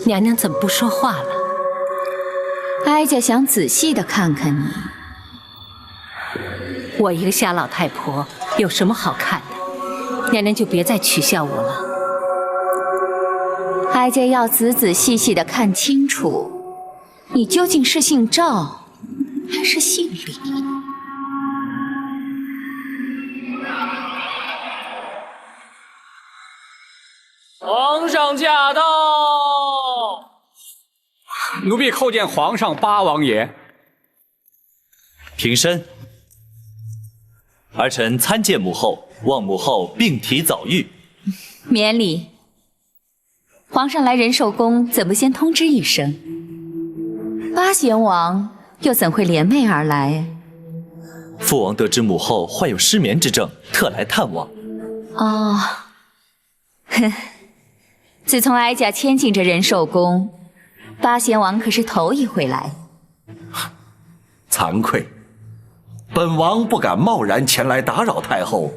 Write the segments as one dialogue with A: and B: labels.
A: 娘娘怎么不说话了？
B: 哀家想仔细的看看你。
A: 我一个瞎老太婆有什么好看的？娘娘就别再取笑我了。
B: 哀家要仔仔细细的看清楚，你究竟是姓赵，还是姓李？
C: 皇上驾到！
D: 奴婢叩见皇上八王爷。
E: 平身。儿臣参见母后，望母后病体早愈。
B: 免礼。皇上来仁寿宫，怎不先通知一声？八贤王又怎会联袂而来？
E: 父王得知母后患有失眠之症，特来探望。
B: 哦，哼。自从哀家迁进这仁寿宫，八贤王可是头一回来。
F: 惭愧，本王不敢贸然前来打扰太后，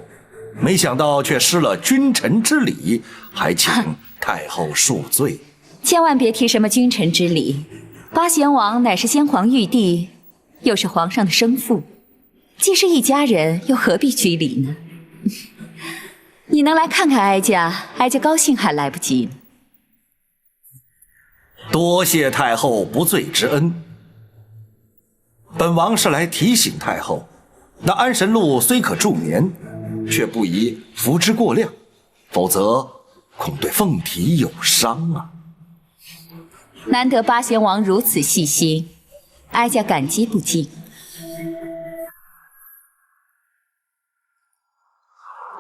F: 没想到却失了君臣之礼，还请太后恕罪。
B: 千万别提什么君臣之礼，八贤王乃是先皇玉帝，又是皇上的生父，既是一家人，又何必拘礼呢？你能来看看哀家，哀家高兴还来不及呢。
F: 多谢太后不罪之恩。本王是来提醒太后，那安神露虽可助眠，却不宜服之过量，否则恐对凤体有伤啊。
B: 难得八贤王如此细心，哀家感激不尽。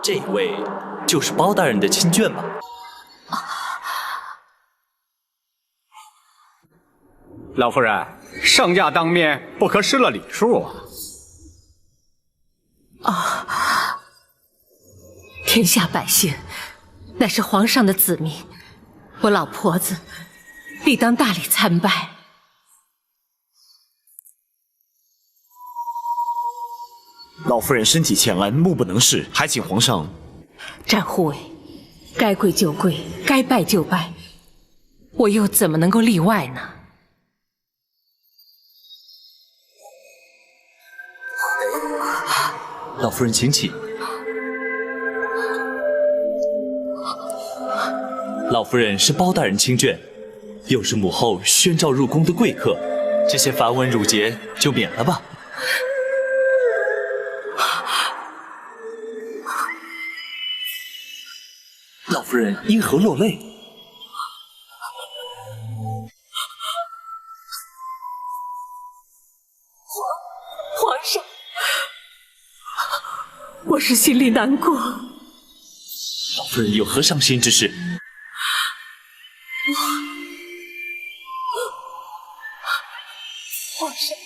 E: 这位就是包大人的亲眷吗？
D: 老夫人，圣驾当面，不可失了礼数啊！
A: 天下百姓乃是皇上的子民，我老婆子理当大礼参拜。
G: 老夫人身体欠安，目不能视，还请皇上。
A: 展护卫，该跪就跪，该拜就拜，我又怎么能够例外呢？
E: 老夫人请起。老夫人是包大人亲眷，又是母后宣召入宫的贵客，这些繁文缛节就免了吧。老夫人因何落泪？
A: 皇上，我是心里难过。
E: 老夫人有何伤心之事？
A: 皇上，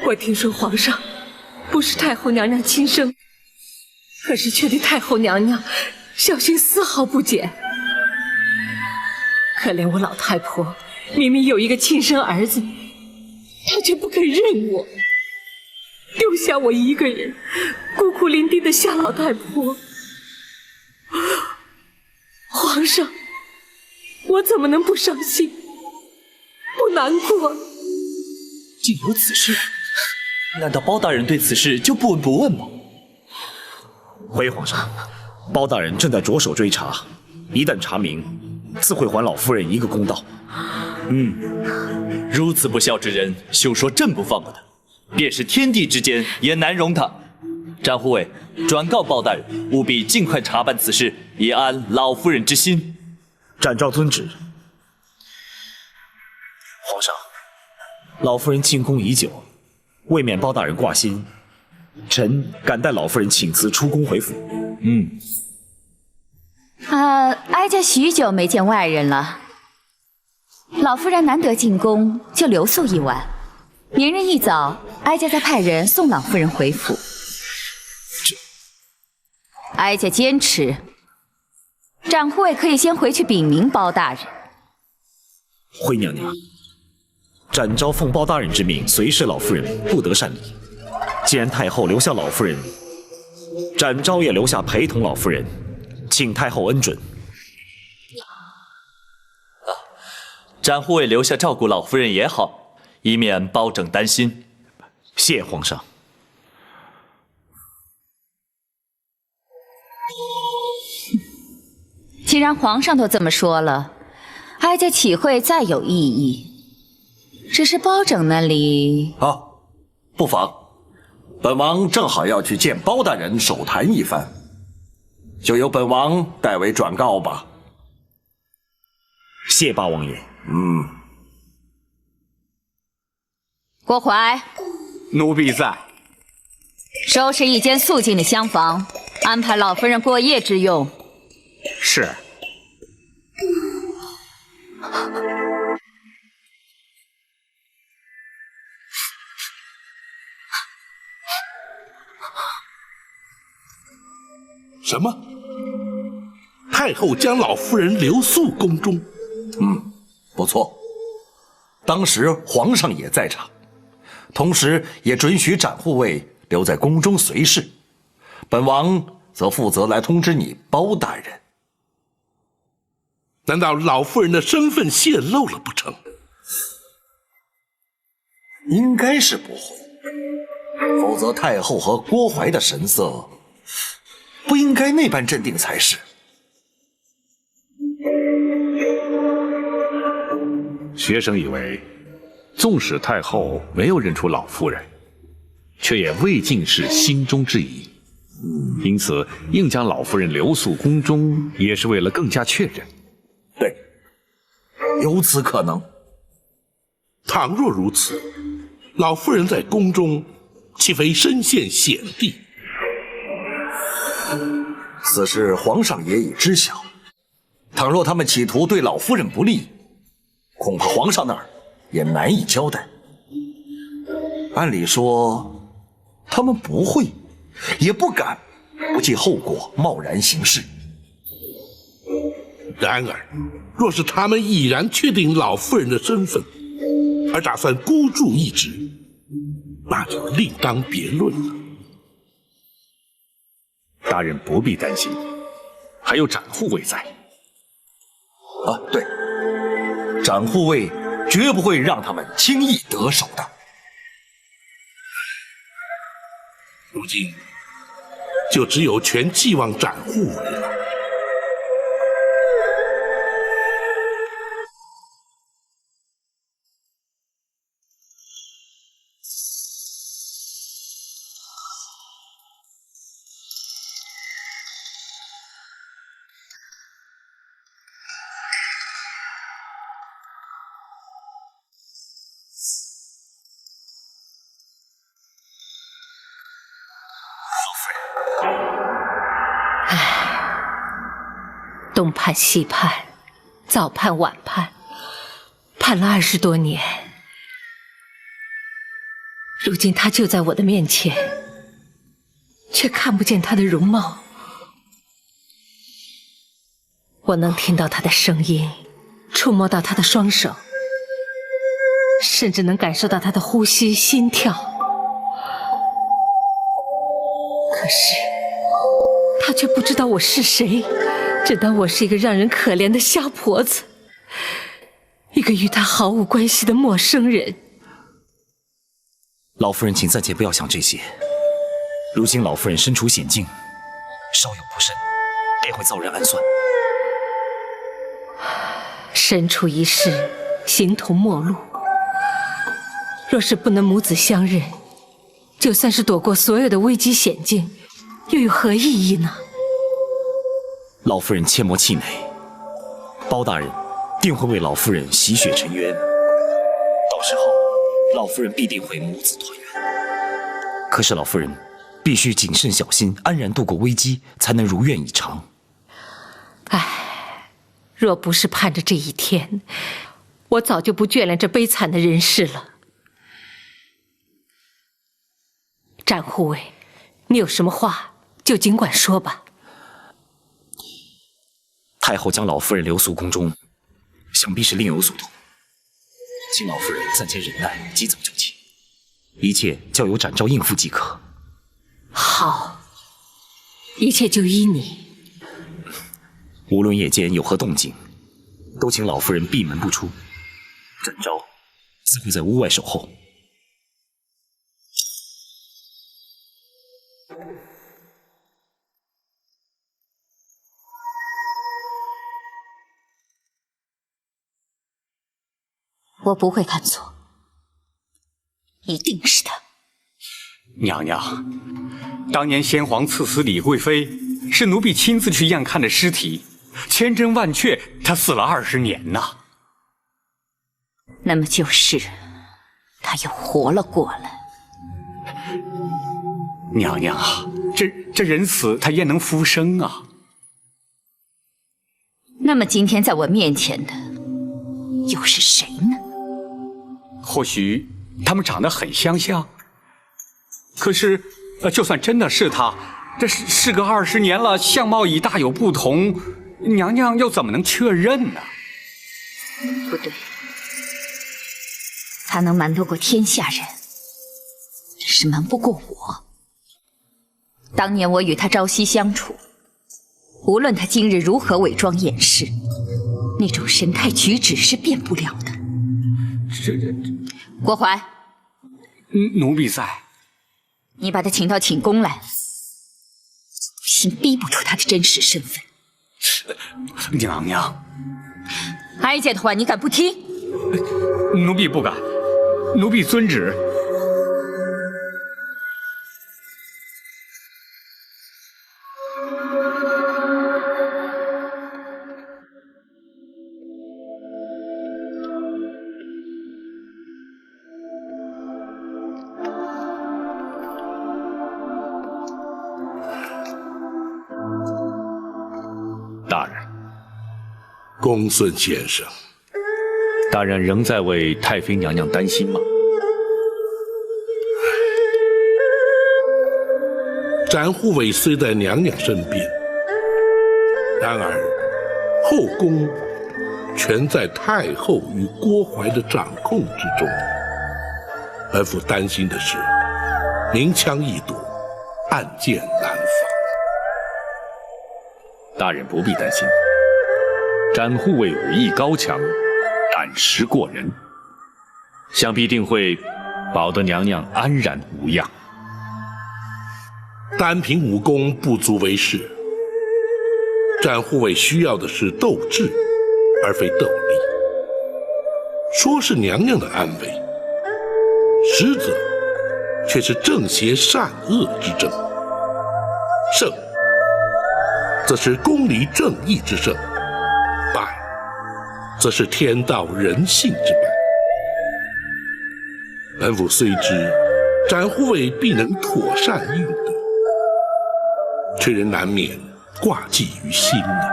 A: 我听说皇上不是太后娘娘亲生，可是却对太后娘娘小心丝毫不减。可怜我老太婆，明明有一个亲生儿子，她却不肯认我，丢下我一个人孤苦伶仃的瞎老太婆。皇上，我怎么能不伤心，不难过？
E: 竟有此事？难道包大人对此事就不闻不问吗？
G: 回皇上，包大人正在着手追查，一旦查明，自会还老夫人一个公道。
E: 如此不孝之人，休说朕不放过他，便是天地之间也难容他。展护卫，转告包大人，务必尽快查办此事，以安老夫人之心。
G: 展昭遵旨。皇上，老夫人进宫已久，未免包大人挂心，臣敢代老夫人请辞出宫回府。
B: 哀家许久没见外人了，老夫人难得进宫，就留宿一晚。明日一早，哀家再派人送老夫人回府。哀家坚持，展护卫可以先回去禀明包大人。
G: 回娘娘，展昭奉包大人之命随侍老夫人，不得擅离。既然太后留下老夫人，展昭也留下陪同老夫人，请太后恩准。
E: 展护卫留下照顾老夫人也好，以免包拯担心。
G: 谢皇上。
B: 既然皇上都这么说了，哀家岂会再有异议？只是包拯那里……
F: 不妨。本王正好要去见包大人手谈一番，就由本王代为转告吧。
G: 谢八王爷。
B: 郭淮，
D: 奴婢在。
B: 收拾一间肃静的厢房，安排老夫人过夜之用。
D: 是。
H: 什么？太后将老夫人留宿宫中？
F: 不错。当时皇上也在场，同时也准许展护卫留在宫中随侍，本王则负责来通知你包大人。
H: 难道老夫人的身份泄露了不成？
F: 应该是不会，否则太后和郭淮的神色不应该那般镇定才是。
I: 学生以为，纵使太后没有认出老夫人，却也未尽是心中之疑，因此硬将老夫人留宿宫中，也是为了更加确认。
F: 对，有此可能。
H: 倘若如此，老夫人在宫中岂非身陷险地？
F: 此事皇上也已知晓，倘若他们企图对老夫人不利，恐怕皇上那儿也难以交代。按理说，他们不会，也不敢不计后果贸然行事。
H: 然而，若是他们已然确定老夫人的身份，而打算孤注一掷，那就另当别论了。
I: 大人不必担心，还有展护卫在。
F: 对，展护卫绝不会让他们轻易得手的。
H: 如今，就只有全寄望展护卫了。
A: 东盼西盼，早盼晚盼，盼了20多年，如今他就在我的面前，却看不见他的容貌。我能听到他的声音，触摸到他的双手，甚至能感受到他的呼吸、心跳。可是他却不知道我是谁，只当我是一个让人可怜的瞎婆子，一个与他毫无关系的陌生人。
G: 老夫人，请暂且不要想这些。如今老夫人身处险境，稍有不慎，便会遭人暗算。
A: 身处一世，形同陌路。若是不能母子相认，就算是躲过所有的危机险境，又有何意义呢？
G: 老夫人切莫气馁，包大人定会为老夫人洗雪沉冤，到时候老夫人必定会母子团圆。可是老夫人必须谨慎小心，安然度过危机，才能如愿以偿。
A: 唉，若不是盼着这一天，我早就不眷恋这悲惨的人世了。展护卫，你有什么话就尽管说吧。
G: 太后将老夫人留宿宫中，想必是另有所图，请老夫人暂且忍耐，及早就寝，一切交由展昭应付即可。
A: 好，一切就依你。
G: 无论夜间有何动静，都请老夫人闭门不出，展昭自会在屋外守候。
B: 我不会看错，一定是他。
D: 娘娘，当年先皇赐死李贵妃，是奴婢亲自去验看的尸体，千真万确，她死了20年呐。
B: 那么就是他又活了过来。
D: 娘娘啊，这人死他焉能复生啊？
B: 那么今天在我面前的又是谁呢？
D: 或许他们长得很相像，可是，就算真的是他，这事隔20年了，相貌已大有不同，娘娘又怎么能确认呢？
B: 不对，他能瞒得过天下人，只是瞒不过我。当年我与他朝夕相处，无论他今日如何伪装掩饰，那种神态举止是变不了的。郭淮，
D: 奴婢在。
B: 你把他请到寝宫来，先逼不出他的真实身份。
D: 娘娘，
B: 哀家的话你敢不听？
D: 奴婢不敢，奴婢遵旨。
I: 大人，
H: 公孙先生，
I: 大人仍在为太妃娘娘担心吗？
H: 展护卫虽在娘娘身边，然而后宫全在太后与郭淮的掌控之中。本府担心的是，明枪易躲，暗箭难防。
I: 大人不必担心，展护卫武艺高强，胆识过人，想必定会保得娘娘安然无恙。
H: 单凭武功不足为事，展护卫需要的是斗志，而非斗力。说是娘娘的安危，实则却是正邪善恶之争。胜，则是公理正义之胜；败，则是天道人性之败。本府虽知展护卫必能妥善应对，却仍难免挂记于心呐。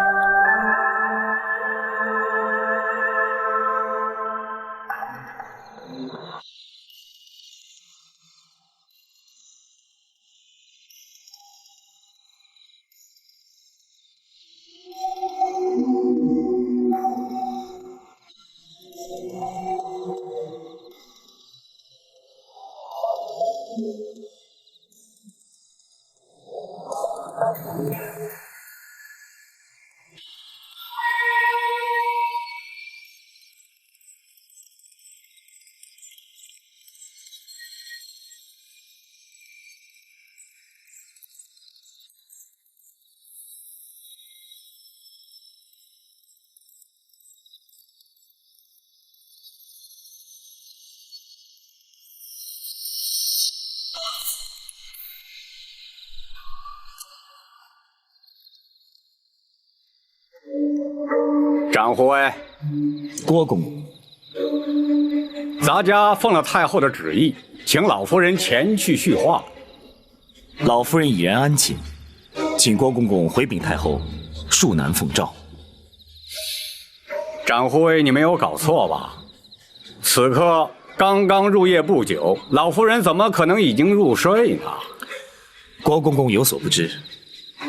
D: 展护卫，
G: 郭公公，
D: 咱家奉了太后的旨意，请老夫人前去叙话。
G: 老夫人已然安寝，请郭公公回禀太后，恕难奉诏。
D: 展护卫，你没有搞错吧？此刻刚刚入夜不久，老夫人怎么可能已经入睡呢？
G: 郭公公有所不知，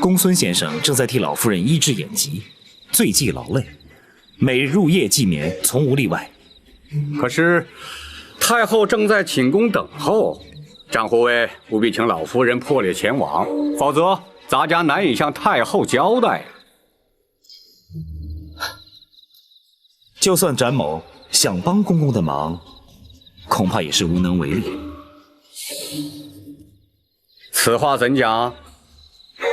G: 公孙先生正在替老夫人医治眼疾，最忌劳累，每日入夜既眠，从无例外。
D: 可是太后正在寝宫等候，展护卫务必请老夫人破例前往，否则咱家难以向太后交代。
G: 就算展某想帮公公的忙，恐怕也是无能为力。
D: 此话怎讲？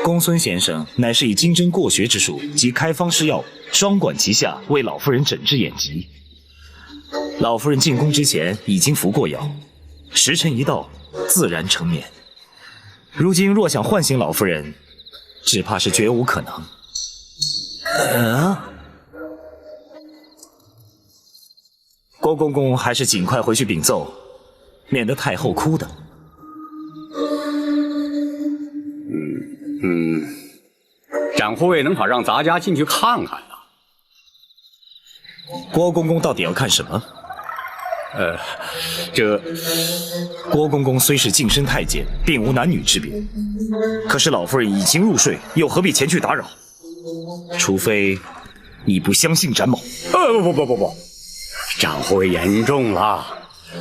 G: 公孙先生乃是以精针过血之术及开方施药双管齐下，为老夫人诊治眼疾。老夫人进宫之前已经服过药，时辰一到，自然成眠。如今若想唤醒老夫人，只怕是绝无可能。郭公公还是尽快回去禀奏，免得太后哭的。
D: 展护卫能否让咱家进去看看呢？
G: 郭公公到底要看什么？郭公公虽是晋升太监，并无男女之别，可是老夫人已经入睡，又何必前去打扰？除非你不相信展某。
D: 不，展护卫言重了，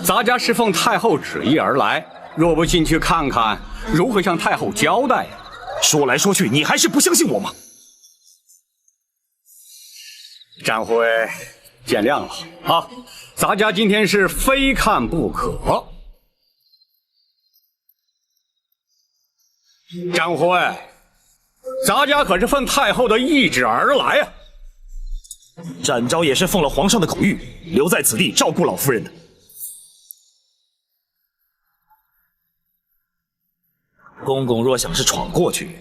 D: 咱家是奉太后旨意而来，若不进去看看，如何向太后交代呀？
G: 说来说去，你还是不相信我吗？
D: 展护卫，见谅了啊！咱家今天是非看不可。展护卫，咱家可是奉太后的懿旨而来呀！
G: 展昭也是奉了皇上的口谕，留在此地照顾老夫人的。公公若想是闯过去，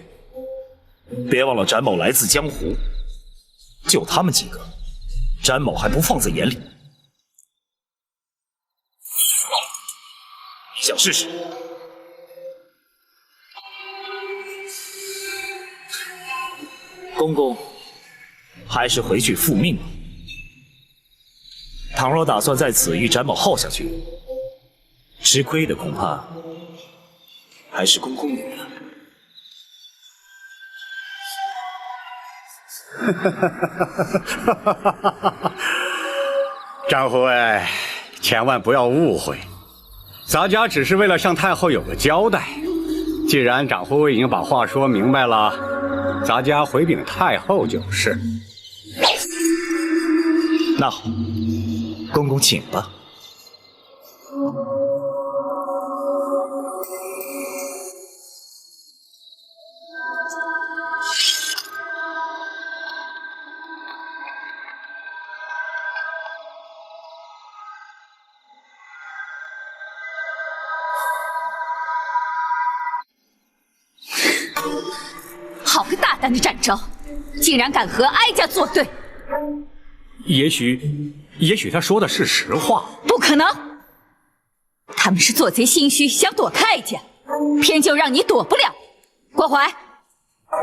G: 别忘了展某来自江湖，就他们几个，展某还不放在眼里。想试试？公公，还是回去复命吧。倘若打算在此与展某耗下去，吃亏的恐怕还是公公你了。
D: 展护卫，千万不要误会，咱家只是为了向太后有个交代。既然展护卫已经把话说明白了，咱家回禀太后就是。
G: 那好，公公请吧。
B: 好个大胆的展昭，竟然敢和哀家作对！
D: 也许他说的是实话。
B: 不可能，他们是做贼心虚，想躲开哀家，偏就让你躲不了。郭槐，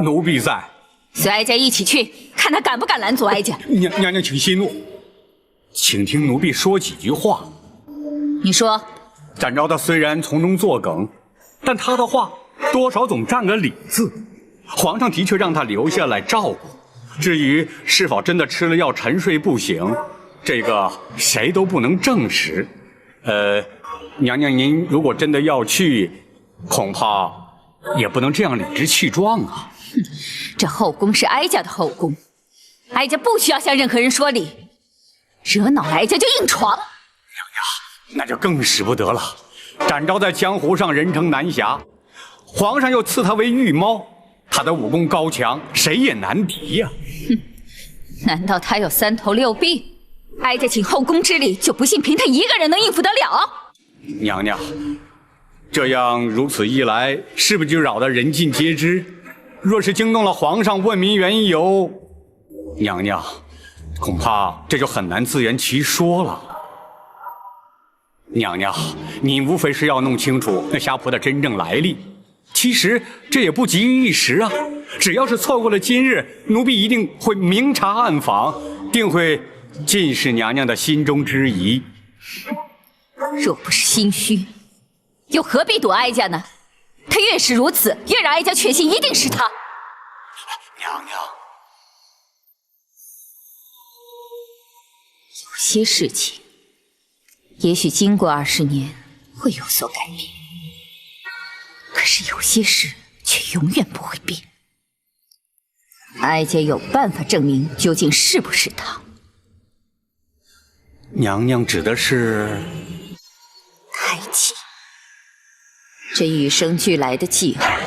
D: 奴婢在。
B: 随哀家一起去，看他敢不敢拦阻哀家。
D: 娘娘请息怒，请听奴婢说几句话。
B: 你说，
D: 展昭他虽然从中作梗，但他的话多少总占个理字。皇上的确让他留下来照顾，至于是否真的吃了药沉睡不醒，这个谁都不能证实。娘娘您如果真的要去，恐怕也不能这样理直气壮啊。
B: 这后宫是哀家的后宫，哀家不需要向任何人说理，惹恼了哀家就硬闯。娘
D: 娘，那就更使不得了。展昭在江湖上人称南侠，皇上又赐他为御猫，他的武功高强，谁也难敌呀。
B: 难道他有3头6臂？哀家请后宫之力，就不信凭他一个人能应付得了？
D: 娘娘，这样如此一来，是不是就扰得人尽皆知？若是惊动了皇上，问明缘由，娘娘恐怕这就很难自圆其说了。娘娘，您无非是要弄清楚那虾婆的真正来历。其实这也不急于一时啊，只要是错过了今日，奴婢一定会明察暗访，定会尽释娘娘的心中之疑。
B: 若不是心虚，又何必躲哀家呢？他越是如此，越让哀家确信一定是他。
D: 娘娘，
B: 有些事情，也许经过20年会有所改变。可是有些事却永远不会变。哀家有办法证明究竟是不是他。
D: 娘娘指的是
B: 胎记，这与生俱来的记号，永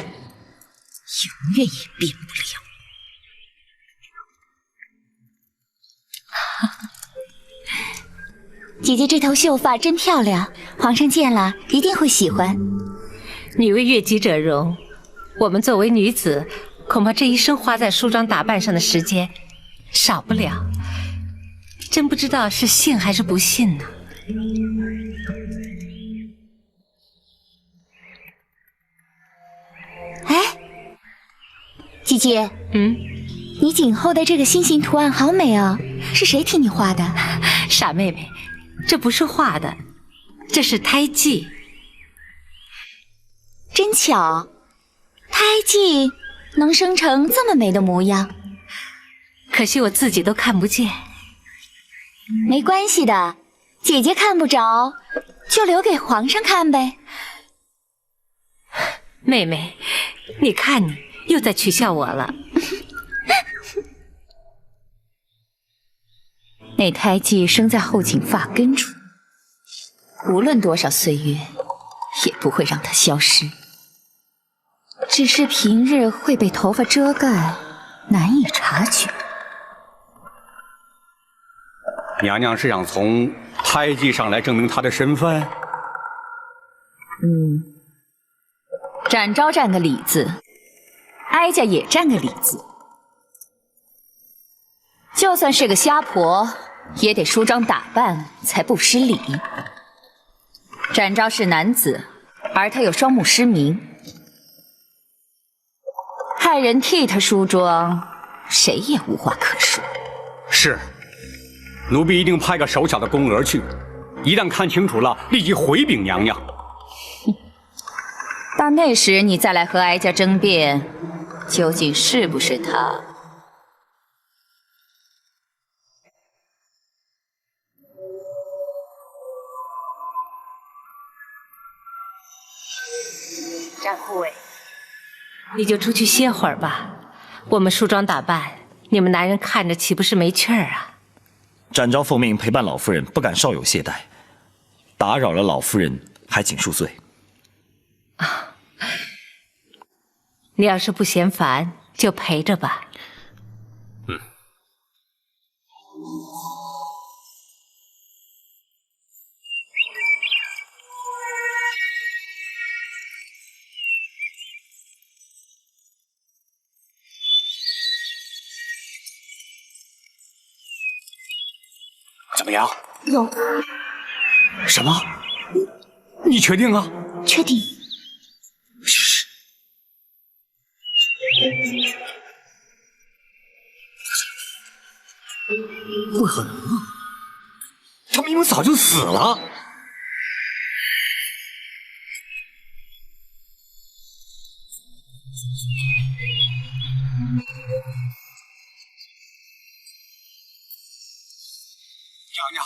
B: 远也变不了。
J: 姐姐这头秀发真漂亮，皇上见了一定会喜欢。
A: 女为悦己者容，我们作为女子，恐怕这一生花在梳妆打扮上的时间少不了。真不知道是信还是不信呢。
J: 哎，姐姐，你颈后的这个心形图案好美哦，是谁替你画的？
A: 傻妹妹，这不是画的，这是胎记。
J: 真巧，胎记能生成这么美的模样，
A: 可惜我自己都看不见。
J: 没关系的，姐姐看不着，就留给皇上看呗。
A: 妹妹，你看你又在取笑我了。
B: 那胎记生在后颈发根处，无论多少岁月，也不会让它消失。只是平日会被头发遮盖，难以察觉。
D: 娘娘是想从胎记上来证明她的身份？
B: 展昭占个理字，哀家也占个理字。就算是个瞎婆，也得梳妆打扮才不失礼。展昭是男子，而他有双目失明，派人替他梳妆，谁也无话可说。
D: 是，奴婢一定派个手巧的宫娥去，一旦看清楚了，立即回禀娘娘。
B: 到那时你再来和哀家争辩，究竟是不是他？
A: 展护卫，你就出去歇会儿吧。我们梳妆打扮，你们男人看着岂不是没趣儿啊？
G: 展昭奉命陪伴老夫人，不敢稍有懈怠，打扰了老夫人，还请恕罪。
A: 你要是不嫌烦，就陪着吧。
D: 怎么样？
J: 有。
D: 什么？你确定啊？
J: 确定。
D: 不可能啊！他明明早就死了。娘娘，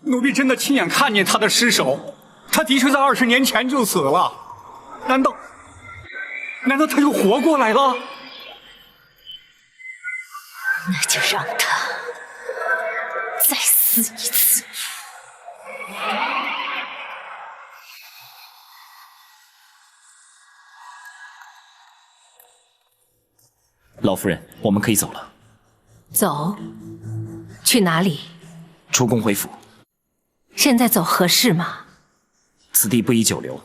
D: 奴婢真的亲眼看见他的尸首，他的确在20年前就死了。难道他又活过来了？
B: 那就让他再死一次。
G: 老夫人，我们可以走了。
A: 走？去哪里？
G: 出宫回府。
A: 现在走合适吗？
G: 此地不宜久留，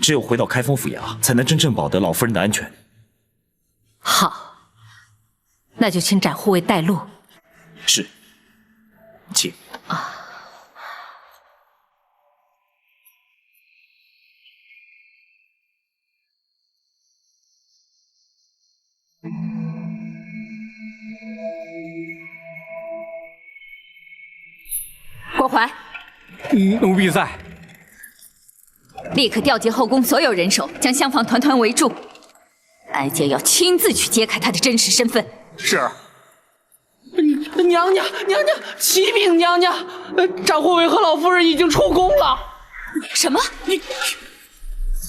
G: 只有回到开封府衙，才能真正保得老夫人的安全。
A: 好，那就请展护卫带路。
G: 是，请。
B: 郭淮，
D: 奴婢在。
B: 立刻调集后宫所有人手，将厢房团团围住。哀家要亲自去揭开他的真实身份。
D: 是。
C: 娘娘，启禀娘娘，展护卫和老夫人已经出宫了。
B: 什么？
D: 你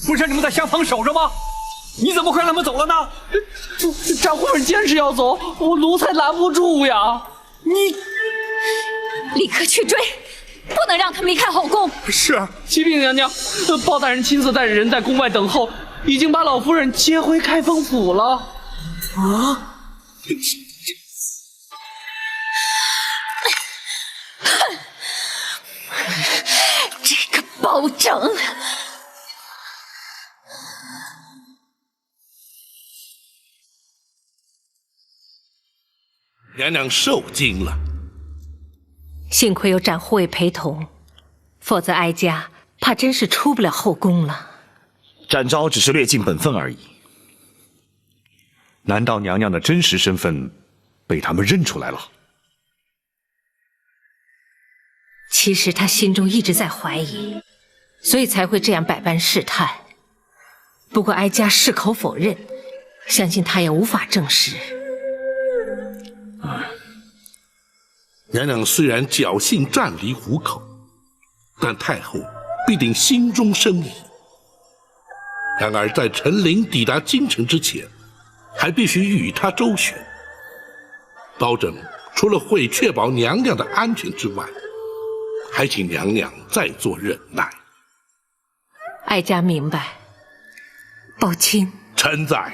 D: 不是你们在厢房守着吗？你怎么会让他们走了呢？
C: 展护卫坚持要走，我奴才拦不住呀。
B: 你立刻去追！不能让他们离开后宫。
D: 是啊，
C: 启禀娘娘，包大人亲自带着人在宫外等候，已经把老夫人接回开封府了。
D: 啊！
B: 这个包拯！
H: 娘娘受惊了。
A: 幸亏有展护卫陪同，否则哀家怕真是出不了后宫了。
G: 展昭只是略尽本分而已。
I: 难道娘娘的真实身份被他们认出来了？
A: 其实他心中一直在怀疑，所以才会这样百般试探。不过哀家矢口否认，相信他也无法证实。
H: 娘娘虽然侥幸暂离虎口，但太后必定心中生疑。然而在陈琳抵达京城之前，还必须与他周旋。包拯除了会确保娘娘的安全之外，还请娘娘再做忍耐。
A: 哀家明白。宝卿，
H: 臣在。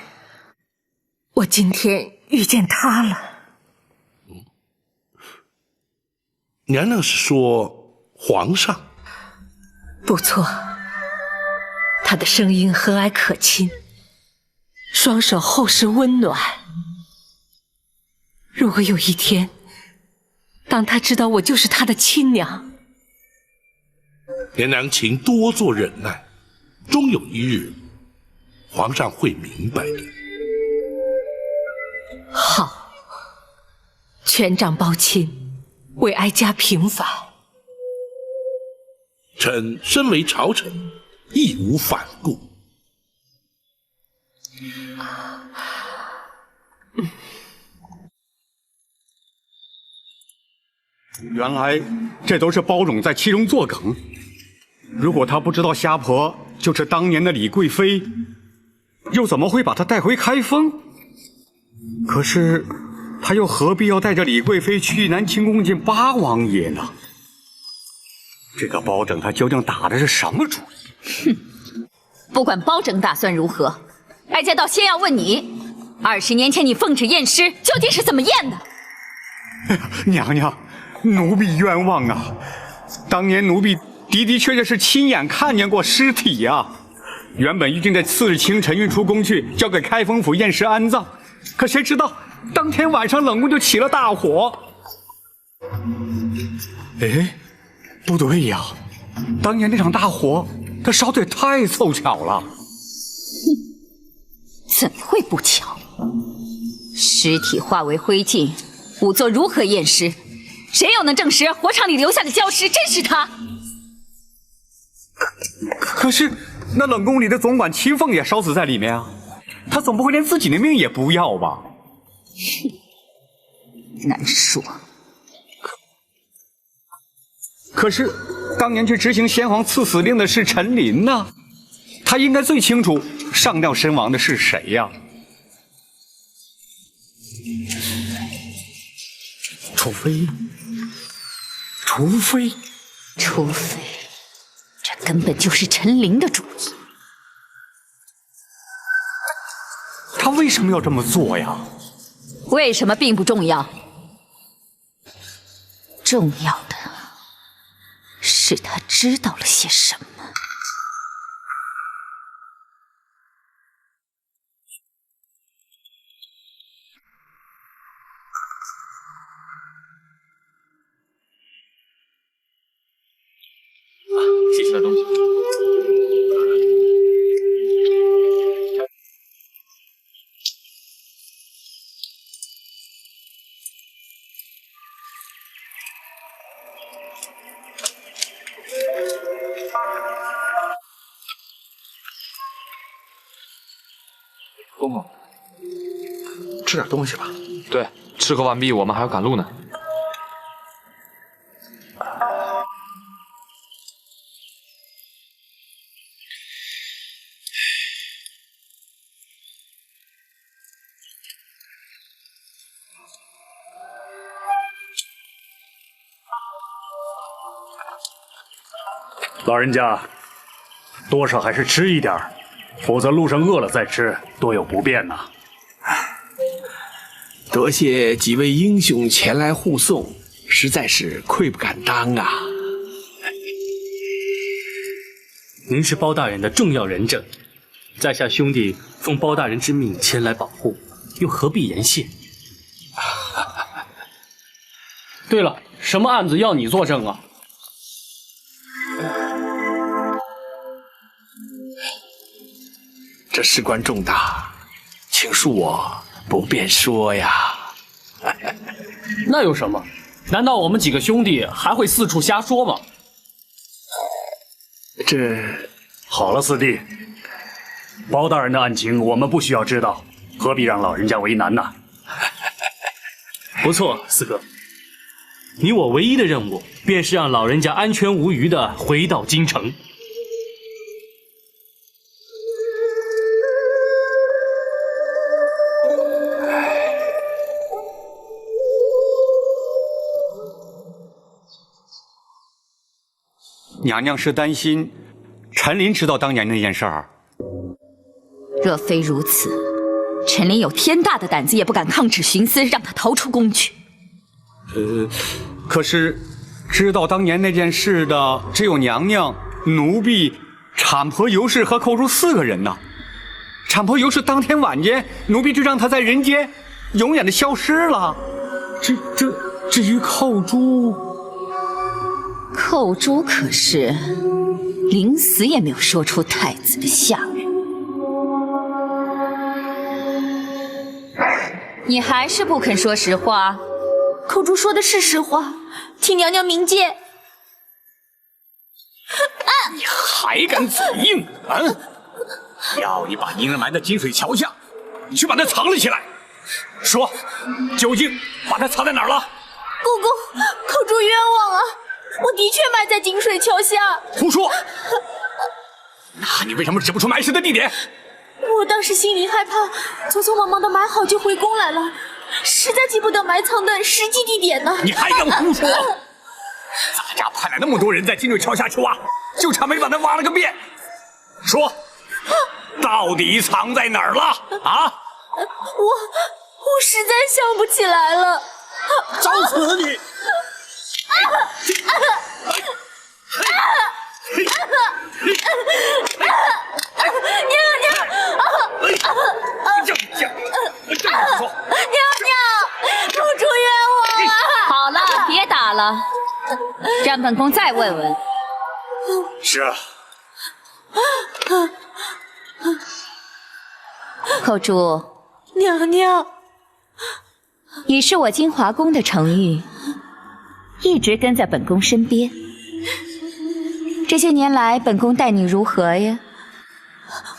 A: 我今天遇见他了。
H: 娘娘是说皇上？
A: 不错，他的声音和蔼可亲，双手厚实温暖。如果有一天，当他知道我就是他的亲娘，
H: 娘娘请多做忍耐，终有一日，皇上会明白的。
A: 好，权杖包钦，为哀家平反。
H: 臣身为朝臣，义无反顾。
D: 原来这都是包拯在其中作梗。如果他不知道虾婆就是当年的李贵妃，又怎么会把她带回开封？可是他又何必要带着李贵妃去南清宫见八王爷呢？这个包拯他究竟打的是什么主意？
B: 哼，不管包拯打算如何，哀家倒先要问你，20年前你奉旨验尸究竟是怎么验的？
D: 娘娘，奴婢冤枉啊！当年奴婢的确是亲眼看见过尸体呀。原本预定在次日清晨运出宫去，交给开封府验尸安葬。可谁知道当天晚上冷宫就起了大火。哎，不对呀，当年那场大火，它烧得也太凑巧了。
B: 怎么会不巧？尸体化为灰烬，仵作如何验尸？谁又能证实火场里留下的焦尸真是他？
D: 可是那冷宫里的总管秦凤也烧死在里面啊，他总不会连自己的命也不要吧？
B: 难说。
D: 可是当年去执行先皇赐死令的是陈琳呐，他应该最清楚上吊身亡的是谁呀？除非，
B: 这根本就是陈琳的主意。
D: 他为什么要这么做呀？
B: 为什么并不重要，重要的是他知道了些什么。
E: 谢谢的东西。
K: 公公，吃点东西吧。
L: 对，吃喝完毕，我们还要赶路呢。
M: 老人家，多少还是吃一点儿，否则路上饿了再吃，多有不便呐。
N: 多谢几位英雄前来护送，实在是愧不敢当啊。
O: 您是包大人的重要人证，在下兄弟奉包大人之命前来保护，又何必言谢？
C: 对了，什么案子要你作证啊？
N: 这事关重大，请恕我不便说呀。
C: 那有什么？难道我们几个兄弟还会四处瞎说吗？
N: 这
M: 好了，四弟，包大人的案情我们不需要知道，何必让老人家为难呢？
O: 不错，四哥，你我唯一的任务便是让老人家安全无虞地回到京城。
D: 娘娘是担心陈琳知道当年那件事儿。
B: 若非如此，陈琳有天大的胆子也不敢抗旨徇私，让他逃出宫去。
D: 可是知道当年那件事的只有娘娘、奴婢、产婆尤氏和寇珠4个人呢。产婆尤氏当天晚间，奴婢就让她在人间永远的消失了。至于寇珠。
B: 寇珠可是临死也没有说出太子的下落。你还是不肯说实话？
J: 寇珠说的是实话，请娘娘明鉴。
D: 你还敢嘴硬啊！要你把宁儿埋在金水桥下，你去把她藏了起来。说，究竟把她藏在哪儿了？
J: 公公，寇珠冤枉啊！我的确埋在金水桥下。
D: 胡说！那你为什么指不出埋尸的地点？
J: 我当时心里害怕，匆匆忙忙的埋好就回宫来了，实在记不得埋藏的实际地点呢。
D: 你还敢胡说！咱家派来那么多人在金水桥下去挖，就差没把它挖了个遍。说，到底藏在哪儿了？啊！
J: 我实在想不起来了。
D: 找死你！
J: 娘娘，公主冤枉啊！
B: 好了，别打了，让本宫再问问。
M: 是啊。
B: 寇珠，
J: 娘娘，
B: 你是我金华宫的宠玉，一直跟在本宫身边。这些年来，本宫待你如何呀？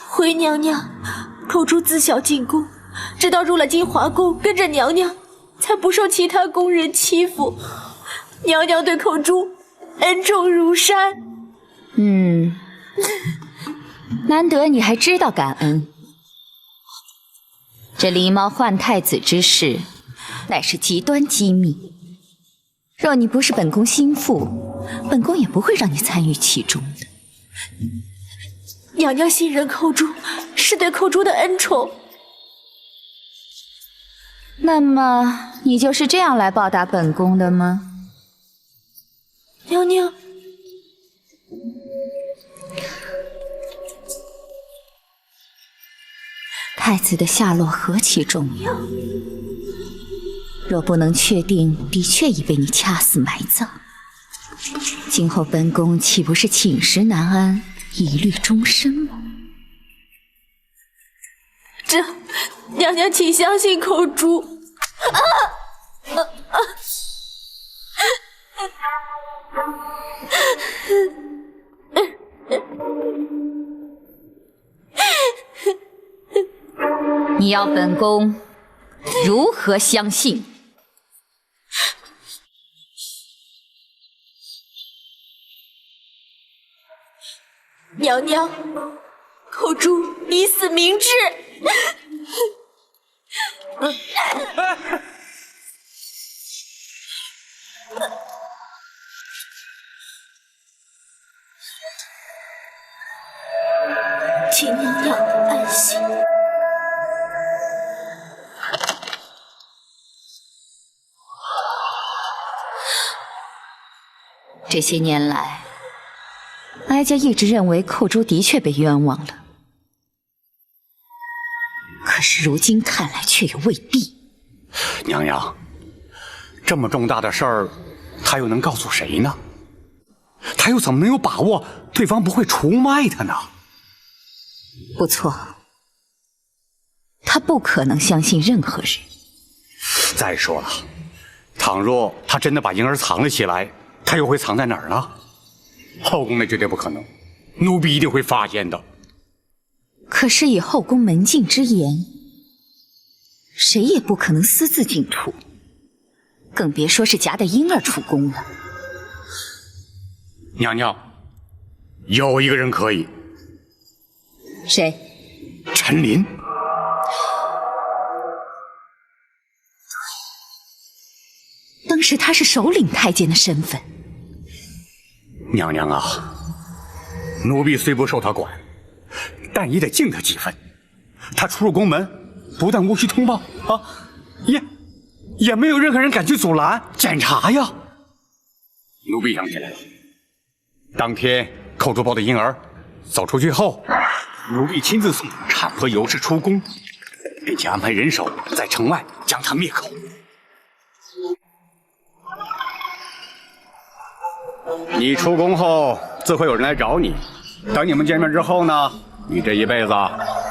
J: 回娘娘，寇珠自小进宫，直到入了金华宫，跟着娘娘，才不受其他宫人欺负。娘娘对寇珠恩重如山。
B: 难得你还知道感恩。这狸猫换太子之事，乃是极端机密。若你不是本宫心腹，本宫也不会让你参与其中的。
J: 娘娘信任寇珠，是对寇珠的恩宠。
B: 那么，你就是这样来报答本宫的吗？
J: 娘娘，
B: 太子的下落何其重要，若不能确定的确已被你掐死埋葬，今后本宫岂不是寝食难安，疑虑终身吗？
J: 这，娘娘请相信寇珠。
B: 你要本宫如何相信？
J: 娘娘，寇珠已死明志。请娘娘安心。
B: 这些年来，哀家一直认为寇珠的确被冤枉了，可是如今看来却又未必。
D: 娘娘，这么重大的事儿，他又能告诉谁呢？他又怎么能有把握对方不会出卖他呢？
B: 不错，他不可能相信任何人。
D: 再说了，倘若他真的把婴儿藏了起来，他又会藏在哪儿呢？后宫那绝对不可能，奴婢一定会发现的。
B: 可是以后宫门禁之严，谁也不可能私自进土，更别说是夹带婴儿出宫了。
D: 娘娘，有一个人可以。
B: 谁？
D: 陈琳。
B: 当时他是首领太监的身份。
D: 娘娘啊，奴婢虽不受他管，但也得敬他几分。他出入宫门，不但无需通报啊，也没有任何人敢去阻拦检查呀。奴婢想起来了，当天寇珠抱的婴儿走出去后，奴婢亲自送产婆尤氏出宫，并且安排人手在城外将他灭口。你出宫后，自会有人来找你。等你们见面之后呢，你这一辈子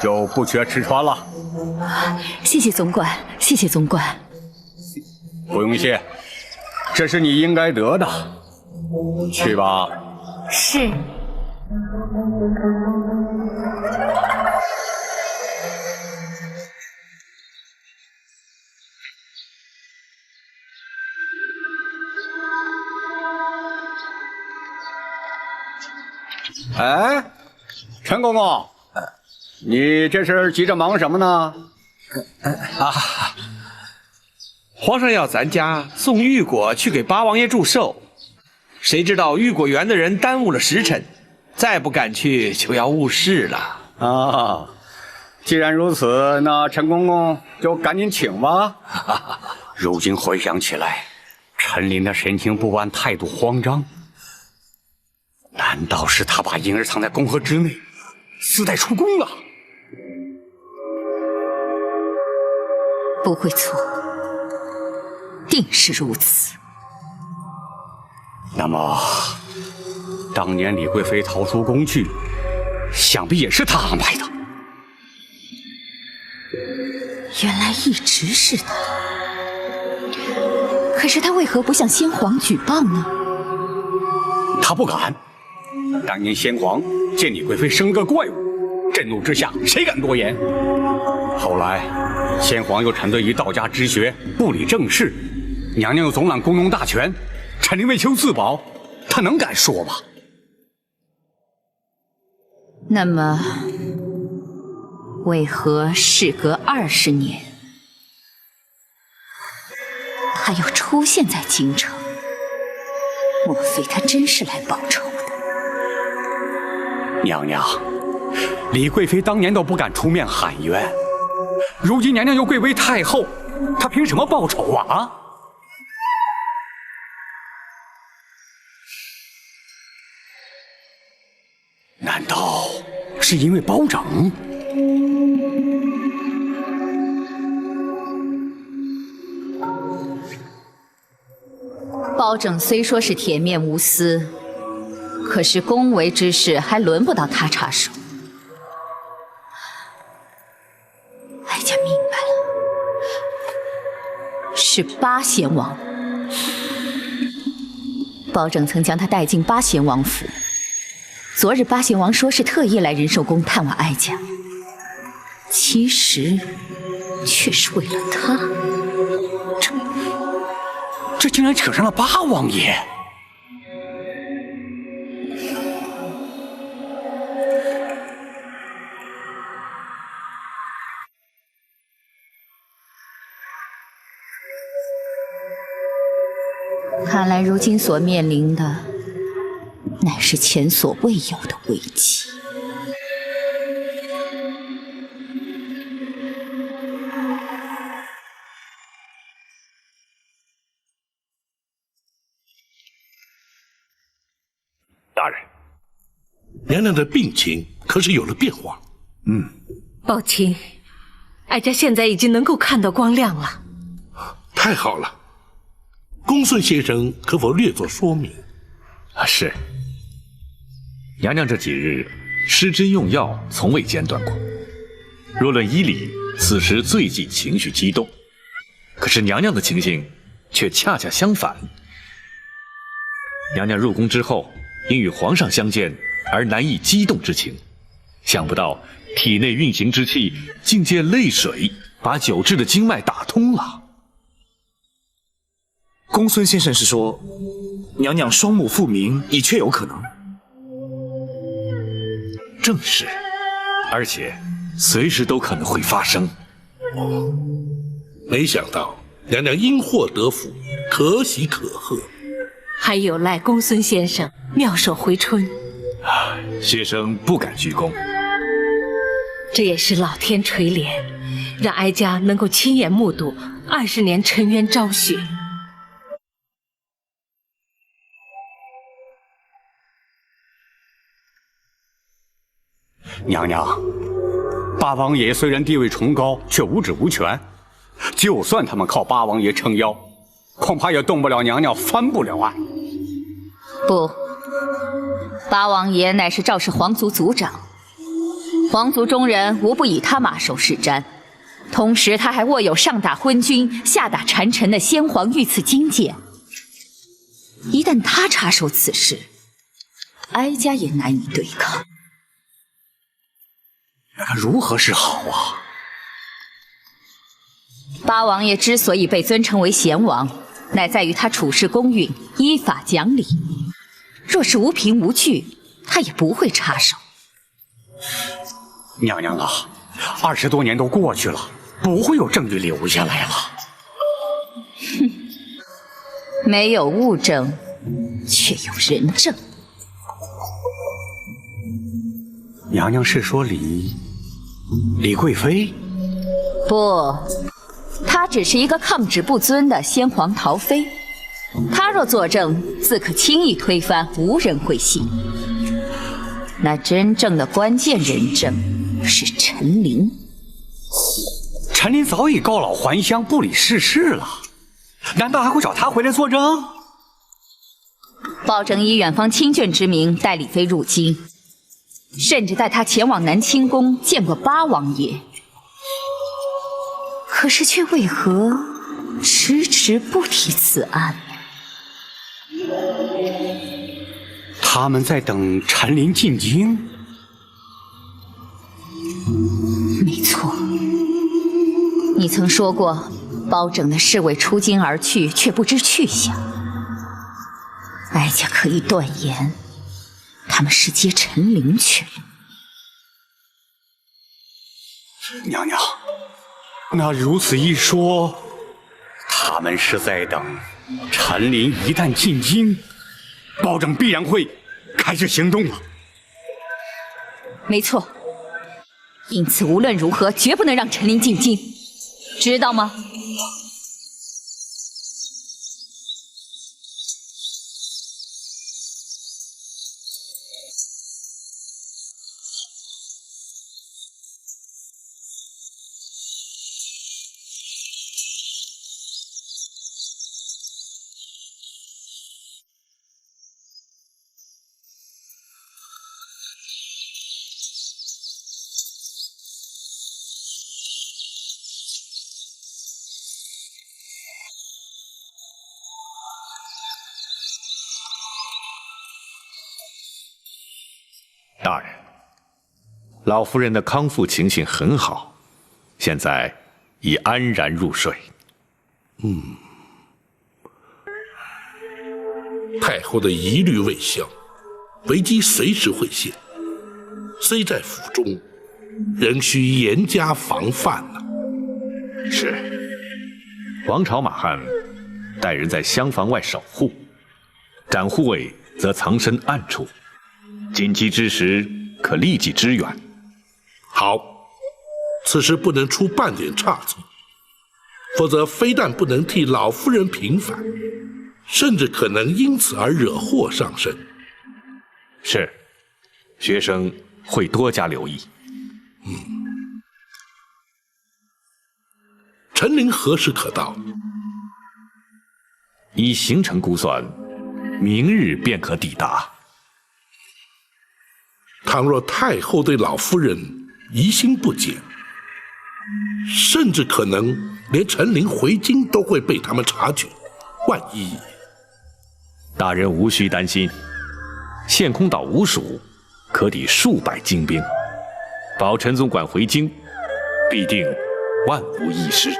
D: 就不缺吃穿了。
B: 谢谢总管，谢谢总管。
D: 不用谢，这是你应该得的。去吧。
B: 是。
D: 哎，陈公公，你这是急着忙什么呢？
N: 皇上要咱家送玉果去给八王爷祝寿，谁知道玉果园的人耽误了时辰，再不赶去就要误事了。
D: 啊，既然如此，那陈公公就赶紧请吧。如今回想起来，陈琳的神情不安，态度慌张。难道是他把婴儿藏在宫河之内，私带出宫了？
B: 不会错，定是如此。
D: 那么，当年李贵妃逃出宫去，想必也是他安排的。
B: 原来一直是他，可是他为何不向先皇举报呢？
D: 他不敢。当年先皇见李贵妃生了个怪物，震怒之下，谁敢多言？后来，先皇又沉醉于道家之学，不理政事，娘娘又总揽宫中大权，陈琳为求自保，他能敢说吗？
B: 那么，为何事隔20年，他又出现在京城？莫非他真是来报仇的？
D: 娘娘，李贵妃当年都不敢出面喊冤，如今娘娘又贵为太后，她凭什么报仇啊？难道是因为包拯？
B: 包拯虽说是铁面无私，可是宫闱之事还轮不到他插手。哀家明白了，是八贤王。包拯曾将他带进八贤王府，昨日八贤王说是特意来仁寿宫探望哀家，其实却是为了他。
D: 这竟然扯上了八王爷！
B: 看来如今所面临的，乃是前所未有的危机。
H: 大人，娘娘的病情可是有了变化？
A: 宝琴，哀家现在已经能够看到光亮了。
H: 太好了，公孙先生可否略作说明？
I: 是。娘娘这几日施针用药，从未间断过。若论医理，此时最忌情绪激动。可是娘娘的情形却恰恰相反。娘娘入宫之后，因与皇上相见而难抑激动之情，想不到体内运行之气竟借泪水把久滞的经脉打通了。
G: 公孙先生是说，娘娘双目复明已确有可能？
I: 正是，而且随时都可能会发生。
H: 没想到娘娘因祸得福，可喜可贺。
A: 还有赖公孙先生妙手回春，
I: 学生不敢居功。
A: 这也是老天垂怜，让哀家能够亲眼目睹20年沉冤昭雪。
D: 娘娘，八王爷虽然地位崇高，却无职无权。就算他们靠八王爷撑腰，恐怕也动不了娘娘，翻不了案。
B: 不，八王爷乃是赵氏皇族族长，皇族中人无不以他马首是瞻。同时，他还握有上打昏君、下打谗臣的先皇御赐金剑。一旦他插手此事，哀家也难以对抗。
D: 如何是好啊？
B: 八王爷之所以被尊称为贤王，乃在于他处事公允、依法讲理。若是无凭无据，他也不会插手。
D: 娘娘啊，20多年都过去了，不会有证据留下来了。
B: 哼，没有物证，却有人证。
D: 娘娘是说李贵妃？
B: 不，她只是一个抗旨不遵的先皇陶妃。她若作证，自可轻易推翻，无人会信。那真正的关键人证是陈琳。
D: 陈琳早已告老还乡，不理世事了，难道还会找她回来作证？
B: 保证以远方亲眷之名带李妃入京，甚至带她前往南清宫见过八王爷。可是却为何迟迟不提此案？
D: 他们在等陈琳进京。
B: 没错，你曾说过，包拯的侍卫出京而去，却不知去向。哀家可以断言，他们是接陈琳去了。
D: 娘娘，那如此一说，他们是在等陈琳一旦进京，包拯必然会开始行动了。
B: 没错，因此无论如何，绝不能让陈琳进京，知道吗？
I: 大人，老夫人的康复情形很好，现在已安然入睡。
H: 太后的疑虑未消，危机随时会现，虽在府中，仍需严加防范呢。
I: 是，王朝马汉带人在厢房外守护，展护卫则藏身暗处，紧急之时可立即支援。
H: 好，此时不能出半点差错，否则非但不能替老夫人平反，甚至可能因此而惹祸上身。
I: 是，学生会多加留意。
H: 陈灵何时可到？
I: 依行程估算，明日便可抵达。
H: 倘若太后对老夫人疑心不解，甚至可能连陈灵回京都会被他们察觉。万一……
I: 大人无需担心，陷空岛无属可抵数百精兵，保陈总管回京，必定万无一失。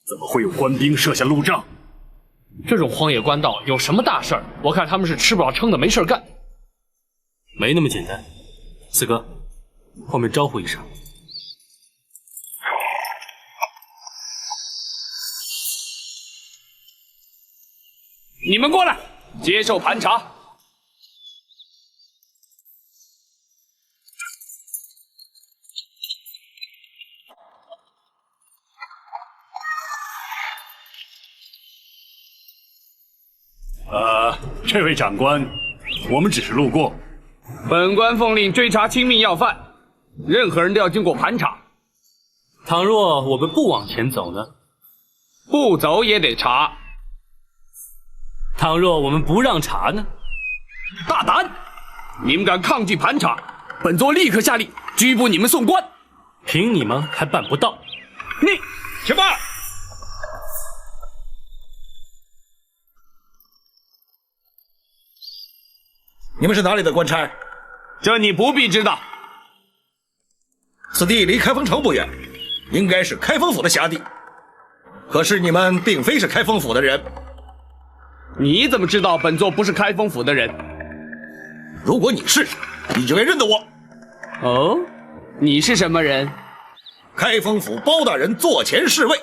M: 怎么会有官兵设下路障？
C: 这种荒野官道有什么大事儿？我看他们是吃不饱撑的，没事干。
O: 没那么简单。四哥，后面招呼一声。
C: 你们过来，接受盘查。
M: 这位长官，我们只是路过。
C: 本官奉令追查亲密要犯，任何人都要经过盘查。
O: 倘若我们不往前走呢？
C: 不走也得查。
O: 倘若我们不让查呢？
C: 大胆！你们敢抗拒盘查，本座立刻下令拘捕你们送官。
O: 凭你们还办不到？
C: 你去吧。
F: 你们是哪里的官差？
C: 这你不必知道。
F: 此地离开封城不远，应该是开封府的辖地。可是你们并非是开封府的人。
C: 你怎么知道本座不是开封府的人？
F: 如果你是，你就该认得我。
C: 哦，你是什么人？
F: 开封府包大人座前侍卫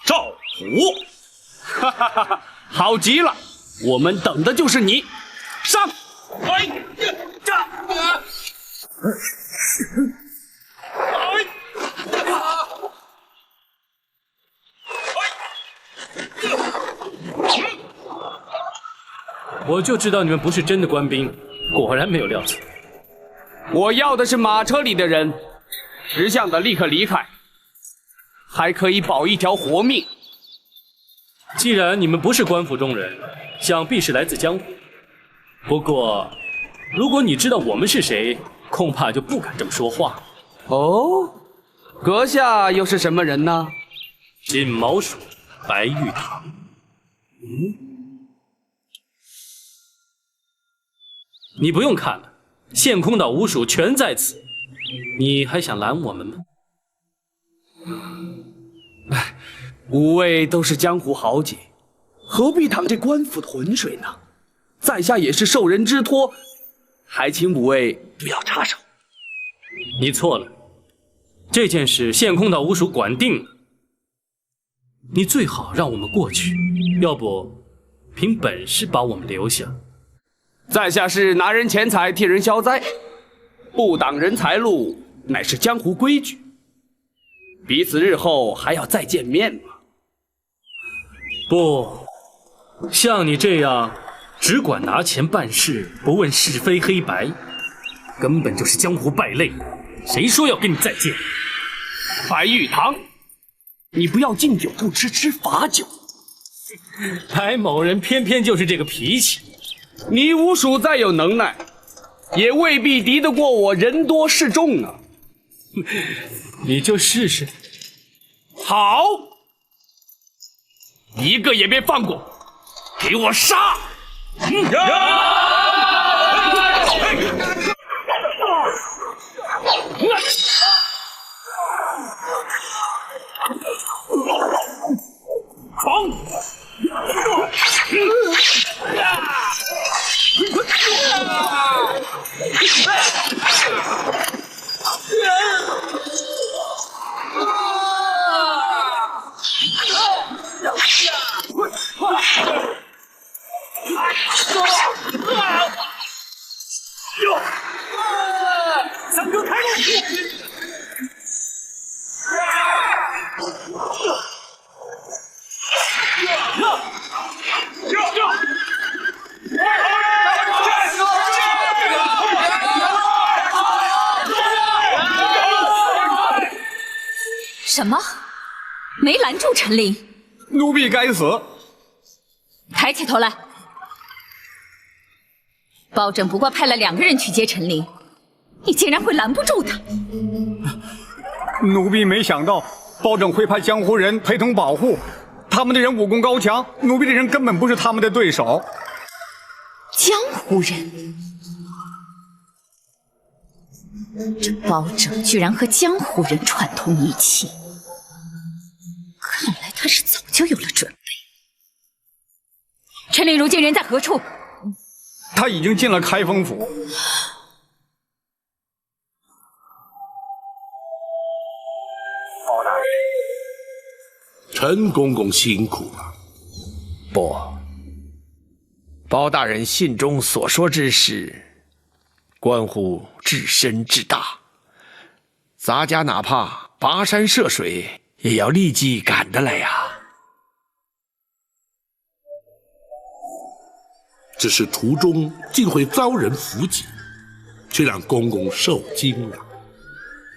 F: 赵虎。
C: 哈哈哈哈，好极了，我们等的就是你。上！哎呀，这！
O: 我就知道你们不是真的官兵，果然没有料错。
C: 我要的是马车里的人，识相的立刻离开，还可以保一条活命。
O: 既然你们不是官府中人，想必是来自江湖。不过，如果你知道我们是谁，恐怕就不敢这么说话。
C: 哦，阁下又是什么人呢？
O: 金毛鼠白玉堂。你不用看了，陷空岛五署全在此，你还想拦我们吗？
C: 哎，五位都是江湖豪杰，何必淌这官府的浑水呢？在下也是受人之托，还请五位不要插手。
O: 你错了，这件事陷空岛五署管定了，你最好让我们过去，要不凭本事把我们留下。
C: 在下是拿人钱财替人消灾，不挡人财路乃是江湖规矩，彼此日后还要再见面吗？
O: 不，像你这样只管拿钱办事，不问是非黑白，根本就是江湖败类。谁说要跟你再见？
C: 白玉堂，你不要敬酒不吃吃罚酒。
O: 白某人偏偏就是这个脾气。
C: 你五署再有能耐，也未必敌得过我人多势众啊！
O: 你就试试。
C: 好，一个也别放过，给我杀！闯！
B: 什么？没拦住陈琳？
D: 奴婢该死！
B: 抬起头来！包拯不过派了2个人去接陈琳，你竟然会拦不住他？
D: 奴婢没想到包拯会派江湖人陪同保护，他们的人武功高强，奴婢的人根本不是他们的对手。
B: 江湖人？这包拯居然和江湖人串通一气，看来他是早就有了准备。陈琳如今人在何处？
D: 他已经进了开封府。
H: 包大人，陈公公辛苦了。
N: 不，包大人信中所说之事，关乎至深至大，咱家哪怕跋山涉水，也要立即赶得来呀。
H: 只是途中竟会遭人伏击，却让公公受惊了。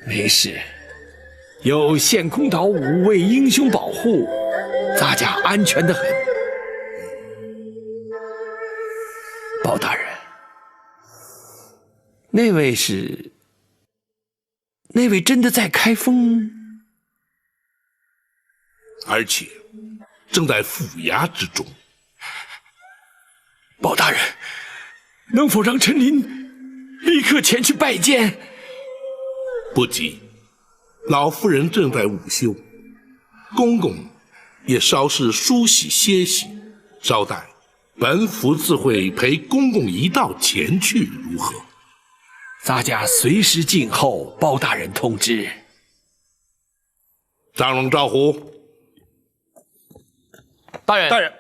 N: 没事，有陷空岛5位英雄保护，咱家安全得很。包大人，那位真的在开封，
H: 而且正在府衙之中。
N: 包大人，能否让陈琳立刻前去拜见？
H: 不急，老夫人正在午休，公公也稍事梳洗歇息，稍待本府自会陪公公一道前去，如何？
N: 咱家随时静候包大人通知。
H: 张龙赵虎，
L: 大人，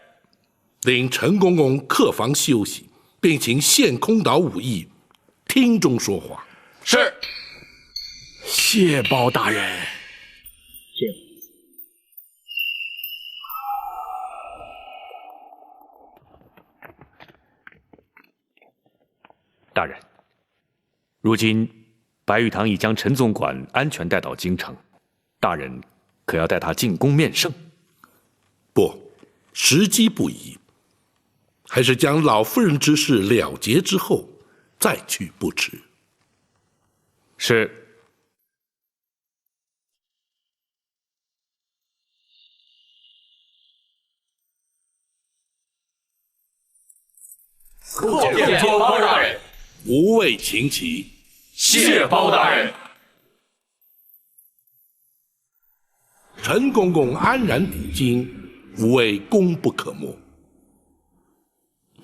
H: 领陈公公客房休息，并请陷空岛武艺厅中说话。
L: 是。
N: 谢包大人。
I: 大人，如今白玉堂已将陈总管安全带到京城，大人可要带他进宫面圣？
H: 不，时机不宜。还是将老夫人之事了结之后再去不迟。
I: 是。
L: 见包大人，
H: 无畏秦旗。
L: 谢包大人。
H: 陈公公安然抵京，无畏功不可没。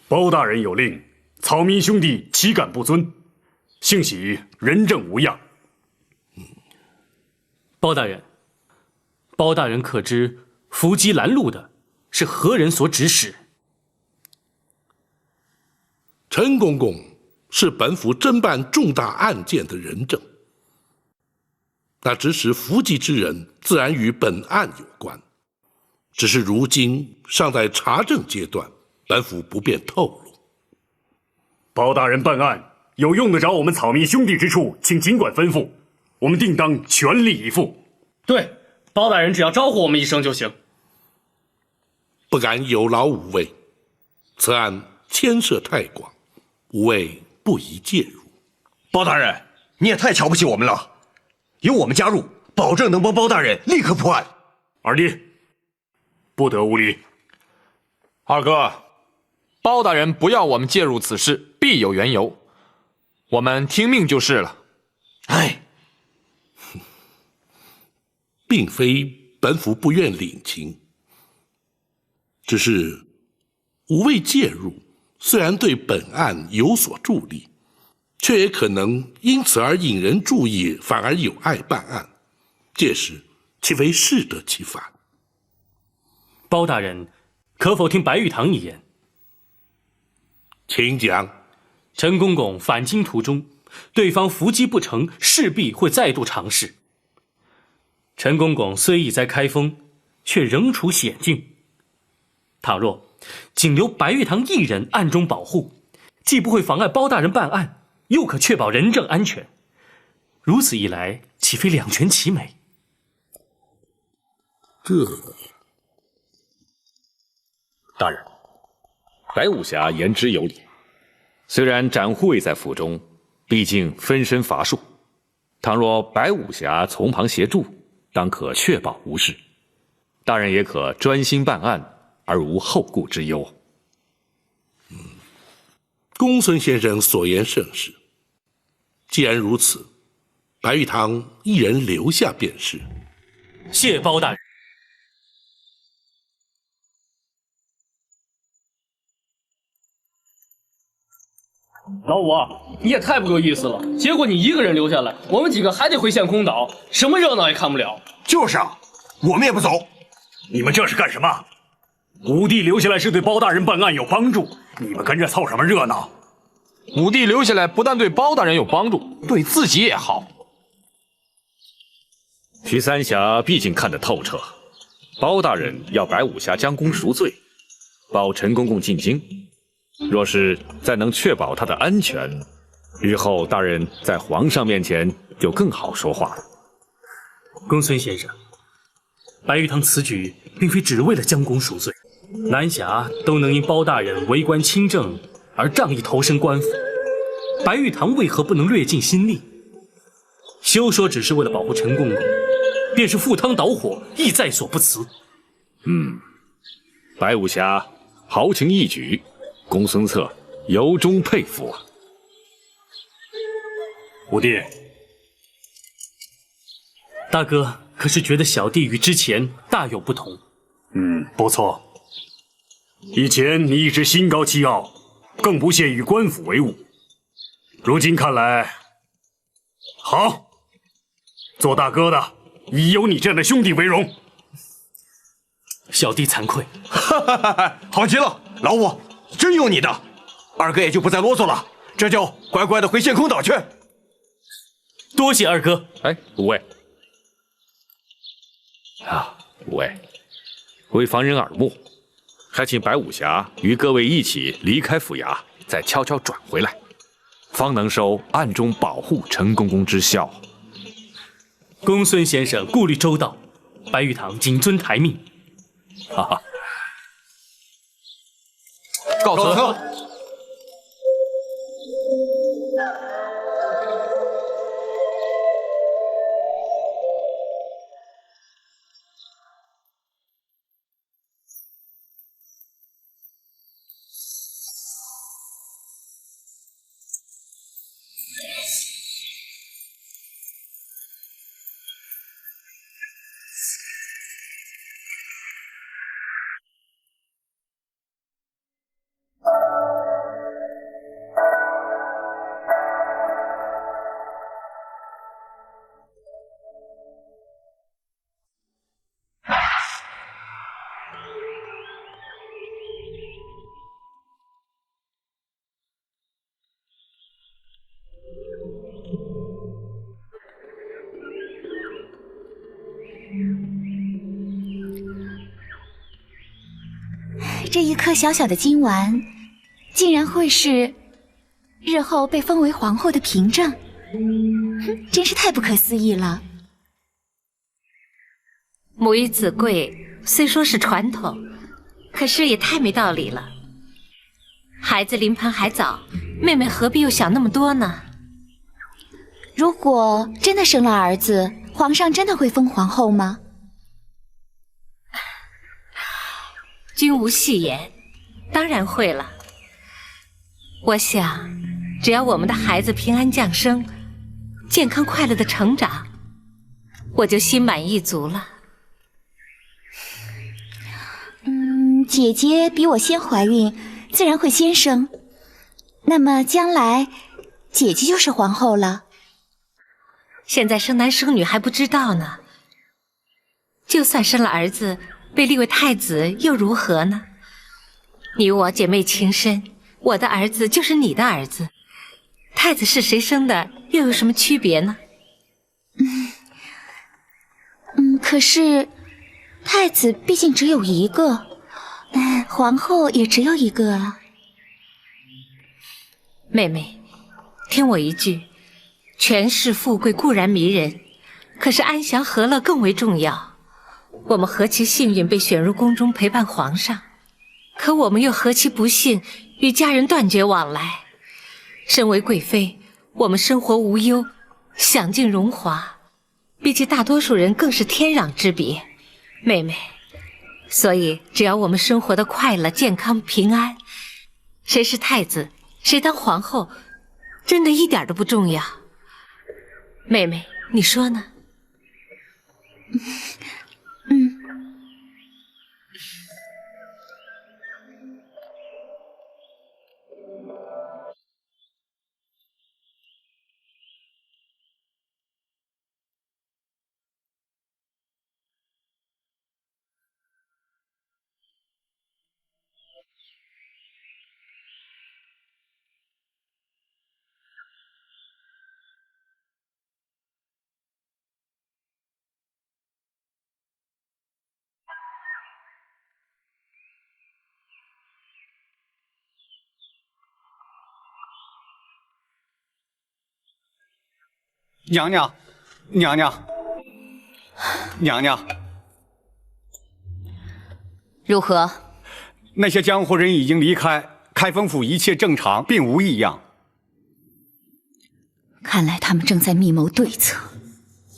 M: 包大人有令，草民兄弟岂敢不遵？幸喜人证无恙。
O: 包大人，包大人可知伏击拦路的是何人所指使？
H: 陈公公是本府侦办重大案件的人证，那指使伏击之人自然与本案有关，只是如今尚在查证阶段，本府不便透露。
M: 包大人办案有用得着我们草民兄弟之处，请尽管吩咐，我们定当全力以赴。
O: 对，包大人只要招呼我们一声就行。
H: 不敢有劳五位，此案牵涉太广，五位不宜介入。
K: 包大人，你也太瞧不起我们了，有我们加入，保证能帮包大人立刻破案。
M: 二弟，不得无礼。
L: 二哥，包大人不要我们介入此事，必有缘由，我们听命就是了。
K: 哎，
H: 并非本府不愿领情，只是无谓介入，虽然对本案有所助力，却也可能因此而引人注意，反而有碍办案，届时岂非适得其反？
O: 包大人可否听白玉堂一言？
H: 请讲。
O: 陈公公返京途中，对方伏击不成，势必会再度尝试。陈公公虽已在开封，却仍处险境。倘若仅留白玉堂一人暗中保护，既不会妨碍包大人办案，又可确保人证安全。如此一来，岂非两全其美？
I: 大人，白武侠言之有理。虽然展护卫在府中，毕竟分身乏术，倘若白武侠从旁协助，当可确保无事。大人也可专心办案，而无后顾之忧。
H: 公孙先生所言甚是。既然如此，白玉堂一人留下便是。
O: 谢包大人。
P: 老五，你也太不够意思了！结果你一个人留下来，我们几个还得回陷空岛，什么热闹也看不了。
M: 就是啊，我们也不走。你们这是干什么？武帝留下来是对包大人办案有帮助，你们跟着凑什么热闹？
L: 武帝留下来不但对包大人有帮助，对自己也好。
I: 徐三侠毕竟看得透彻，包大人要白武侠将功赎罪，保陈公公进京。若是再能确保他的安全，日后大人在皇上面前就更好说话了。
O: 公孙先生，白玉堂此举并非只为了将功赎罪，南侠都能因包大人为官清正而仗义投身官府，白玉堂为何不能略尽心力？休说只是为了保护陈公公，便是赴汤蹈火，亦在所不辞。
I: 白武侠豪情义举，公孙策由衷佩服啊！
M: 武帝，
O: 大哥可是觉得小弟与之前大有不同？
M: 不错。以前你一直心高气傲，更不屑与官府为伍。如今看来，好，做大哥的以有你这样的兄弟为荣。
O: 小弟惭愧。
K: 好极了，老五，真有你的。二哥也就不再啰嗦了，这就乖乖的回陷空岛去。
O: 多谢二哥。
I: 哎，五位啊，五位，为防人耳目，还请白武侠与各位一起离开府衙，再悄悄转回来，方能收暗中保护陈公公之效。
O: 公孙先生顾虑周到，白玉堂谨遵台命。
I: 哈哈，
L: 告辞。
B: 这一颗小小的金丸，竟然会是日后被封为皇后的凭证，真是太不可思议了。
A: 母以子贵，虽说是传统，可是也太没道理了。孩子临盆还早，妹妹何必又想那么多呢？
B: 如果真的生了儿子，皇上真的会封皇后吗？
A: 君无戏言，当然会了。我想，只要我们的孩子平安降生，健康快乐的成长，我就心满意足了。
B: 姐姐比我先怀孕，自然会先生。那么将来，姐姐就是皇后了。
A: 现在生男生女还不知道呢。就算生了儿子，被立为太子又如何呢？你我姐妹情深，我的儿子就是你的儿子，太子是谁生的又有什么区别呢？
B: 可是太子毕竟只有一个，皇后也只有一个啊。
A: 妹妹，听我一句，权势富贵固然迷人，可是安详和乐更为重要。我们何其幸运被选入宫中陪伴皇上，可我们又何其不幸与家人断绝往来。身为贵妃，我们生活无忧，享尽荣华，比起大多数人更是天壤之别。妹妹，所以只要我们生活的快乐、健康、平安，谁是太子，谁当皇后，真的一点都不重要。妹妹，你说呢？
D: 娘娘，娘娘，娘娘，
B: 如何？
D: 那些江湖人已经离开，开封府一切正常，并无异样。
B: 看来他们正在密谋对策，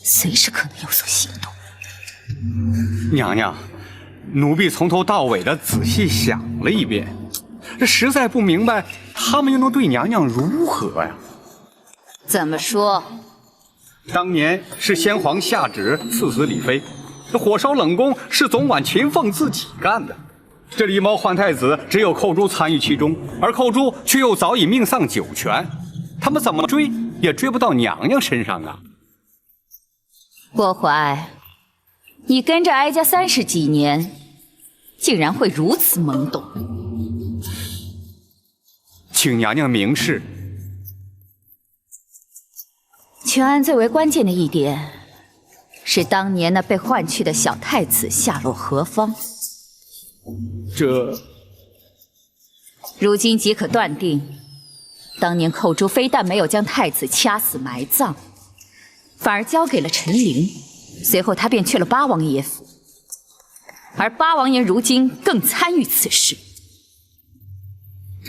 B: 随时可能有所行动。
D: 娘娘，奴婢从头到尾的仔细想了一遍，这实在不明白他们又能对娘娘如何呀？
B: 怎么说？
D: 当年是先皇下旨赐死李妃，这火烧冷宫是总管秦凤自己干的。这狸猫换太子，只有寇珠参与其中，而寇珠却又早已命丧九泉，他们怎么追也追不到娘娘身上啊！
B: 郭淮，你跟着哀家30几年，竟然会如此懵懂。
D: 请娘娘明示。
B: 全案最为关键的一点是，当年那被换去的小太子下落何方？
D: 这
B: 如今即可断定，当年寇珠非但没有将太子掐死埋葬，反而交给了陈琳，随后他便去了八王爷府，而八王爷如今更参与此事。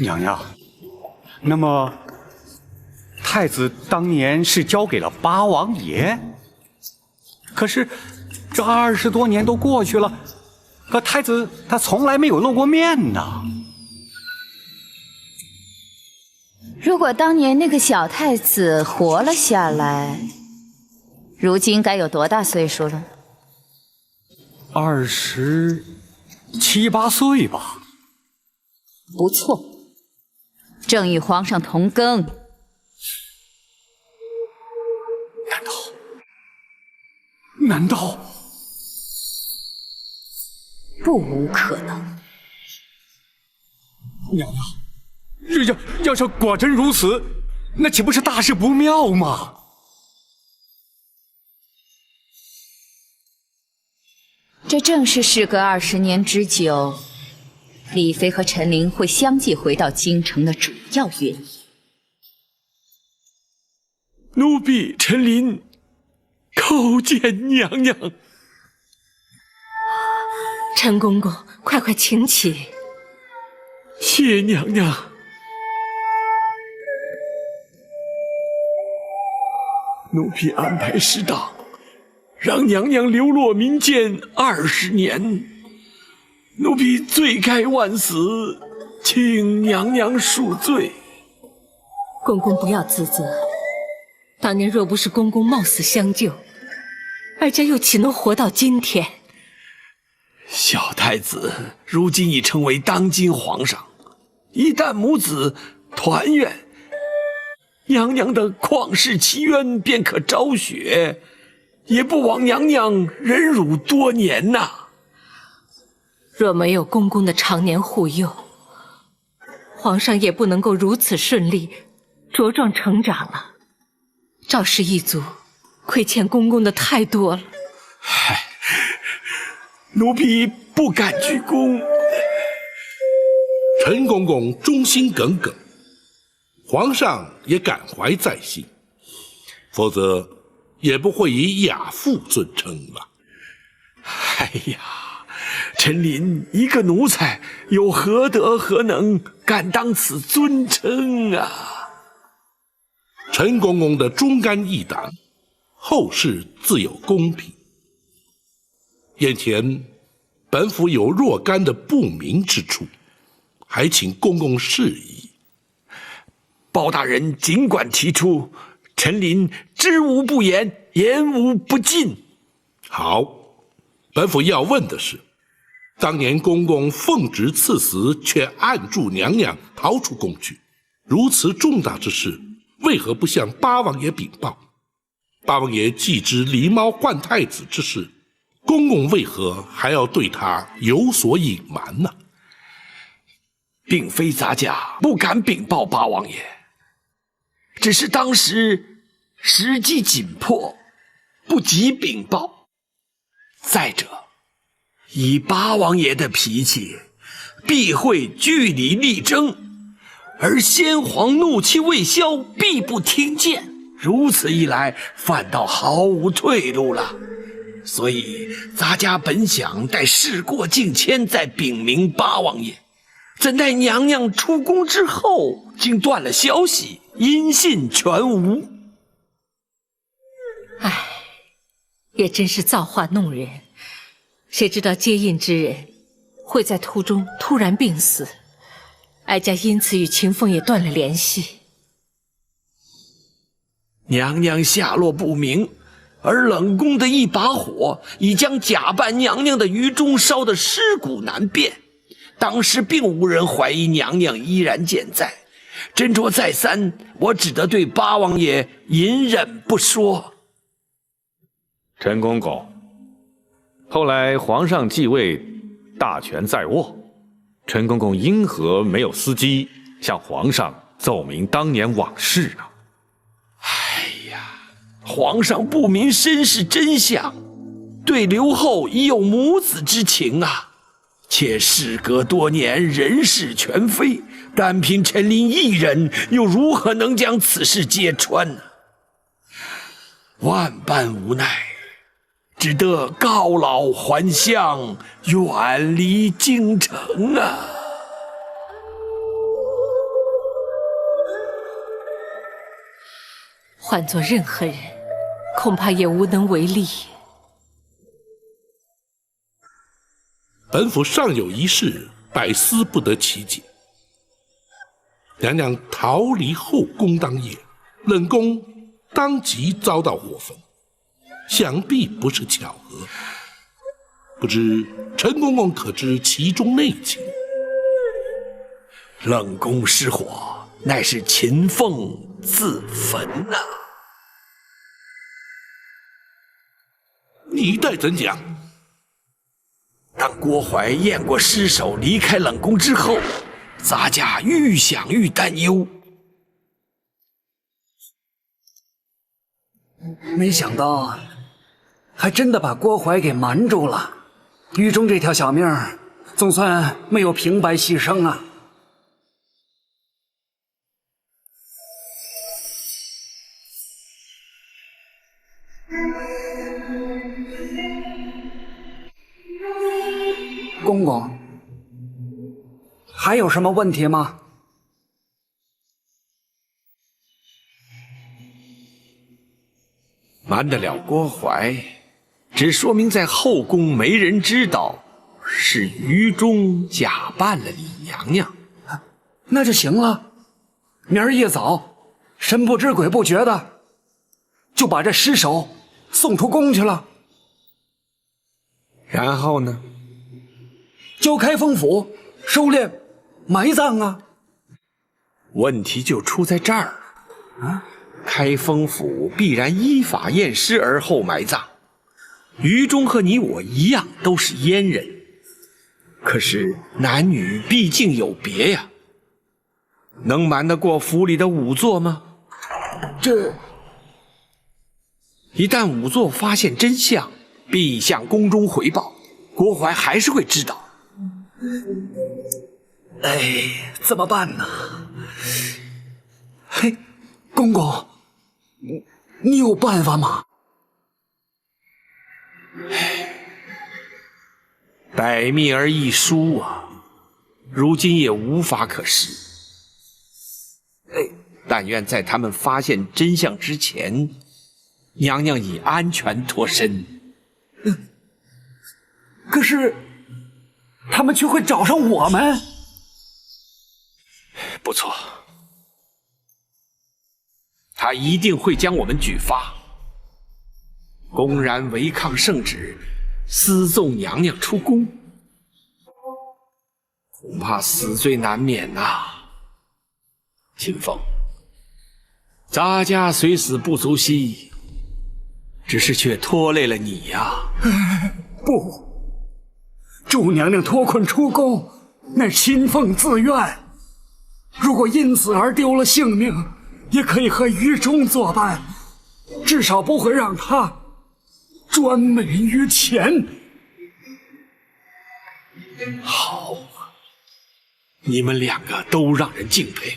D: 娘娘，那么太子当年是交给了八王爷，可是这20多年都过去了，可太子他从来没有露过面呢。
B: 如果当年那个小太子活了下来，如今该有多大岁数了
D: ？27、8岁吧。
B: 不错，正与皇上同庚。
D: 难道
B: 不无可能？
D: 娘娘，这要是果真如此，那岂不是大事不妙吗？
B: 这正是事隔20年之久，李妃和陈琳会相继回到京城的主要原因。
N: 奴婢陈琳叩见娘娘。
A: 陈公公，快快请起。
N: 谢娘娘。奴婢安排适当，让娘娘流落民间20年，奴婢罪该万死，请娘娘恕罪。
A: 公公不要自责，当年若不是公公冒死相救，哀家又岂能活到今天？
N: 小太子如今已成为当今皇上，一旦母子团圆，娘娘的旷世奇冤便可昭雪，也不枉娘娘忍辱多年呐。
A: 若没有公公的常年护佑，皇上也不能够如此顺利茁壮成长了。赵氏一族亏欠公公的太多了。
N: 唉，奴婢不敢鞠躬。
H: 陈公公忠心耿耿，皇上也感怀在心，否则也不会以亚父尊称了。
N: 哎呀，陈琳一个奴才，有何德何能，敢当此尊称啊？
H: 陈公公的忠肝义胆，后世自有公评。眼前本府有若干的不明之处，还请公公示意。
N: 包大人尽管提出，陈琳知无不言，言无不尽。
H: 好，本府要问的是，当年公公奉旨赐死，却按住娘娘逃出宫去，如此重大之事，为何不向八王爷禀报？八王爷既知狸猫换太子之事，公公为何还要对他有所隐瞒呢？
N: 并非咱家不敢禀报八王爷，只是当时时机紧迫，不及禀报。再者，以八王爷的脾气，必会据理力争，而先皇怒气未消，必不听谏。如此一来，反倒毫无退路了。所以，咱家本想待事过境迁再禀明八王爷，怎奈娘娘出宫之后，竟断了消息，音信全无。
A: 唉，也真是造化弄人。谁知道接应之人会在途中突然病死，哀家因此与秦凤也断了联系。
N: 娘娘下落不明，而冷宫的一把火已将假扮娘娘的于中烧得尸骨难辨。当时并无人怀疑娘娘依然健在，斟酌再三，我只得对八王爷隐忍不说。
I: 陈公公，后来皇上继位，大权在握，陈公公因何没有伺机向皇上奏明当年往事呢？
N: 皇上不明身世真相，对刘后已有母子之情啊。且事隔多年，人事全非，单凭陈琳一人，又如何能将此事揭穿呢？万般无奈，只得告老还乡，远离京城啊。
A: 换做任何人，恐怕也无能为力。
H: 本府尚有一事，百思不得其解。娘娘逃离后宫当夜，冷宫当即遭到火焚，想必不是巧合。不知陈公公可知其中内情？
N: 冷宫失火，乃是秦凤自焚呐。
H: 你待怎讲？
N: 当郭槐验过尸首，离开冷宫之后，咱家愈想愈担忧。
Q: 没想到，还真的把郭槐给瞒住了。狱中这条小命，总算没有平白牺牲啊。公公，还有什么问题吗？
N: 瞒得了郭槐，只说明在后宫没人知道是于中假扮了李娘娘，
Q: 那就行了。明儿一早，神不知鬼不觉的，就把这尸首送出宫去了。
N: 然后呢？
Q: 交开封府收敛埋葬啊。
N: 问题就出在这儿啊！开封府必然依法验尸而后埋葬。于中和你我一样都是阉人，可是男女毕竟有别呀，能瞒得过府里的仵作吗？一旦仵作发现真相，必向宫中回报，郭槐还是会知道。
Q: 哎，怎么办呢？嘿，公公，你有办法吗？
N: 百密而一疏啊，如今也无法可施。但愿在他们发现真相之前，娘娘已安全脱身。
Q: 可是，他们却会找上我们。
N: 不错，他一定会将我们举发，公然违抗圣旨，私纵娘娘出宫，恐怕死罪难免呐。秦凤，咱家虽死不足惜，只是却拖累了你呀。
Q: 不，祝娘娘脱困出宫，乃秦凤自愿。如果因此而丢了性命，也可以和于中作伴，至少不会让他专美于前。
N: 好，你们两个都让人敬佩。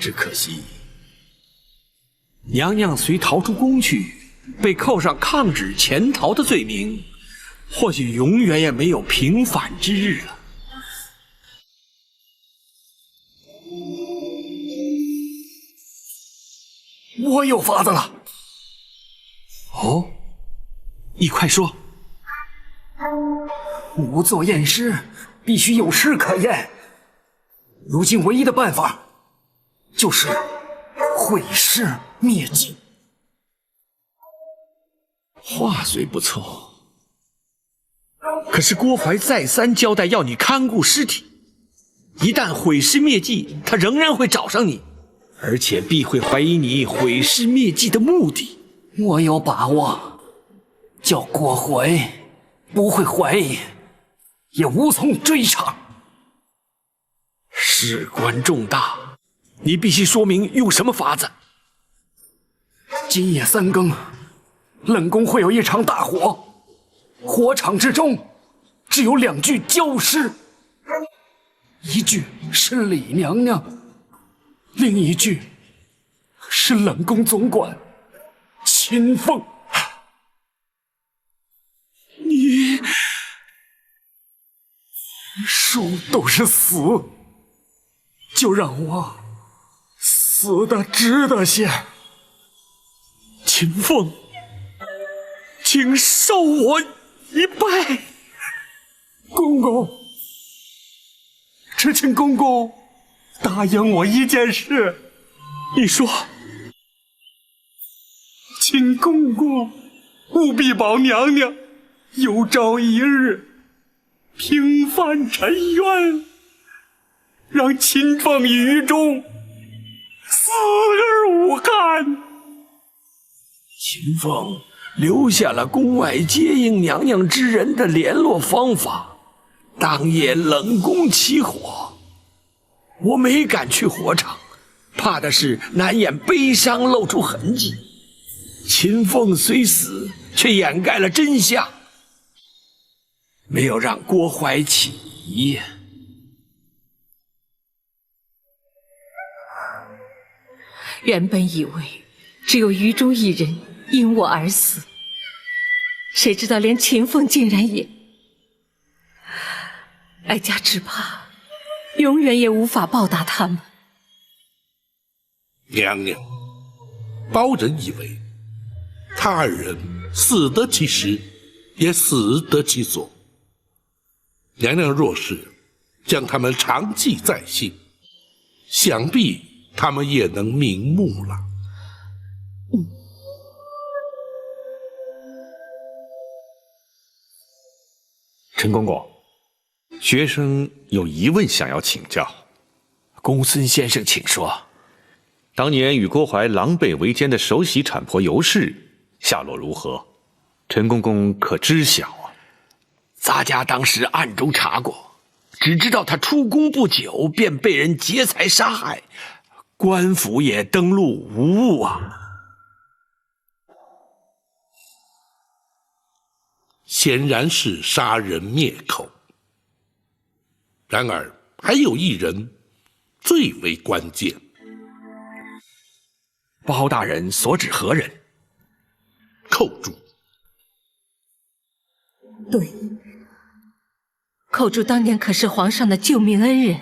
N: 只可惜，娘娘虽逃出宫去，被扣上抗旨潜逃的罪名，或许永远也没有平反之日了。
Q: 我有法子了。
N: 哦，你快说。
Q: 仵作验尸必须有尸可验，如今唯一的办法就是毁尸灭迹。
N: 话虽不错，可是郭槐再三交代要你看顾尸体，一旦毁尸灭迹，他仍然会找上你，而且必会怀疑你毁尸灭迹的目的。
Q: 我有把握，叫郭槐不会怀疑，也无从追查。
N: 事关重大，你必须说明用什么法子。
Q: 今夜3更，冷宫会有一场大火，火场之中只有2具焦尸，一具是李娘娘，另一具是冷宫总管秦凤。你数都是死，就让我死得值得些。
N: 秦凤，请受我一拜。
Q: 公公，只请公公答应我一件事。
N: 你说。
Q: 请公公务必保娘娘有朝一日平反沉冤，让秦凤与于中死而无憾。
N: 秦凤留下了宫外接应娘娘之人的联络方法，当夜冷宫起火，我没敢去火场，怕的是难掩悲伤露出痕迹。秦凤虽死，却掩盖了真相，没有让郭槐起疑。
A: 原本以为只有于中一人因我而死，谁知道连秦凤竟然也……哀家只怕永远也无法报答他们。
H: 娘娘，包人以为他2人死得其时，也死得其所。娘娘若是将他们长记在心，想必他们也能瞑目了。
I: 陈公公，学生有疑问想要请教。
N: 公孙先生，请说。
I: 当年与郭槐狼狈为奸的首席产婆尤氏下落如何？陈公公可知晓啊？
N: 咱家当时暗中查过，只知道他出宫不久便被人劫财杀害，官府也登录无误啊。
H: 显然是杀人灭口。然而还有一人最为关键。
N: 包大人所指何人？
H: 寇珠。
A: 对，寇珠当年可是皇上的救命恩人，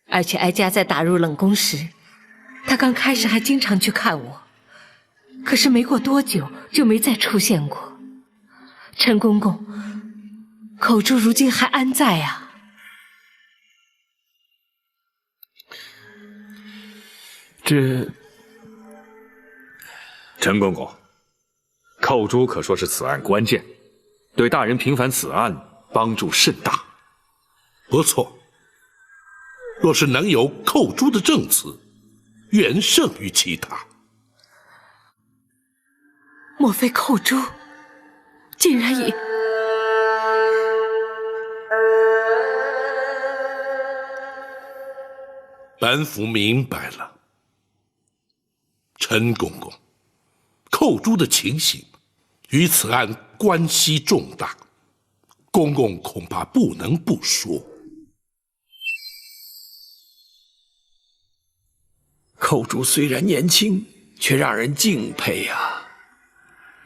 A: 而且哀家在打入冷宫时，他刚开始还经常去看我，可是没过多久就没再出现过。陈公公，寇珠如今还安在啊？
I: 陈公公，寇珠可说是此案关键，对大人平反此案帮助甚大。
H: 不错，若是能有寇珠的证词，远胜于其他。
A: 莫非寇珠竟然也……
H: 本府明白了，陈公公，寇珠的情形与此案关系重大，公公恐怕不能不说。
N: 寇珠虽然年轻，却让人敬佩啊。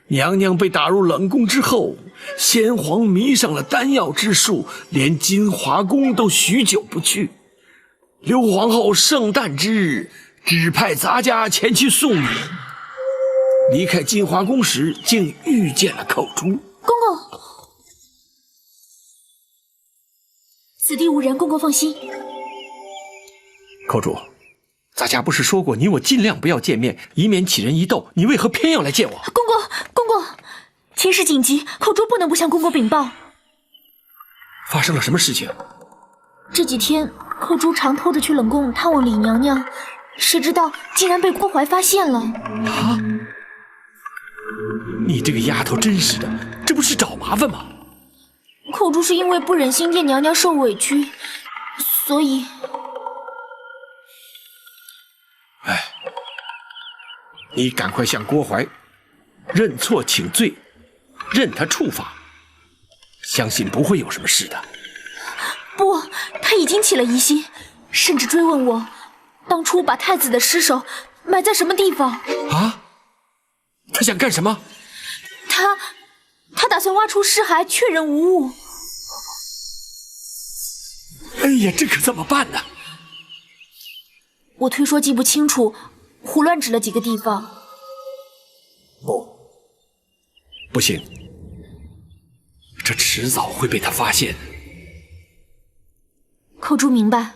N: 娘娘被打入冷宫之后，先皇迷上了丹药之术，连金华宫都许久不去。刘皇后圣诞之日，指派咱家前去送礼。离开金华宫时，竟遇见了寇珠。
J: 公公，此地无人，公公放心。
N: 寇珠，咱家不是说过你我尽量不要见面，以免起人疑窦，你为何偏要来见我？
J: 公公，情势紧急，寇珠不能不向公公禀报。
N: 发生了什么事情？
J: 这几天寇珠常偷着去冷宫探望李娘娘，谁知道竟然被郭槐发现了。
N: 啊！你这个丫头真是的，这不是找麻烦吗？
J: 寇珠是因为不忍心见娘娘受委屈，所以……
N: 你赶快向郭槐认错请罪，任他处罚，相信不会有什么事的。
J: 不，他已经起了疑心，甚至追问我当初把太子的尸首埋在什么地方。
N: 啊？他想干什么？
J: 他打算挖出尸骸，确认无误。
N: 哎呀，这可怎么办呢？
J: 我推说记不清楚，胡乱指了几个地方。
N: 不行，这迟早会被他发现。
J: 寇珠明白，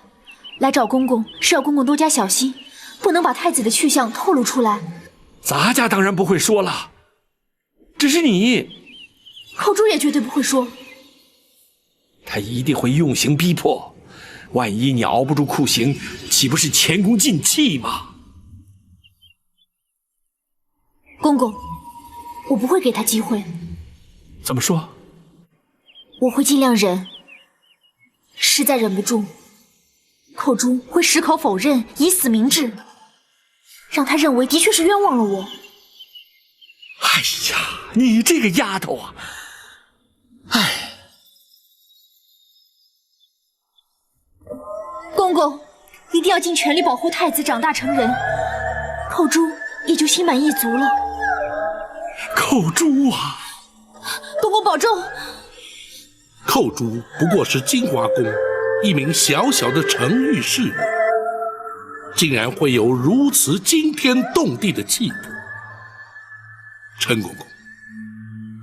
J: 来找公公是要公公多加小心，不能把太子的去向透露出来。
N: 咱家当然不会说了，只是你，
J: 寇珠也绝对不会说。
N: 他一定会用刑逼迫，万一你熬不住酷刑，岂不是前功尽弃吗？
J: 公公，我不会给他机会。
N: 怎么说？
J: 我会尽量忍，实在忍不住，寇珠会矢口否认，以死明志，让他认为的确是冤枉了我。
N: 哎呀，你这个丫头啊！哎，
J: 公公一定要尽全力保护太子长大成人，寇珠也就心满意足了。
N: 寇珠啊！
J: 公公保重。
H: 寇珠不过是金华宫一名小小的承御侍女，竟然会有如此惊天动地的气度。陈公公，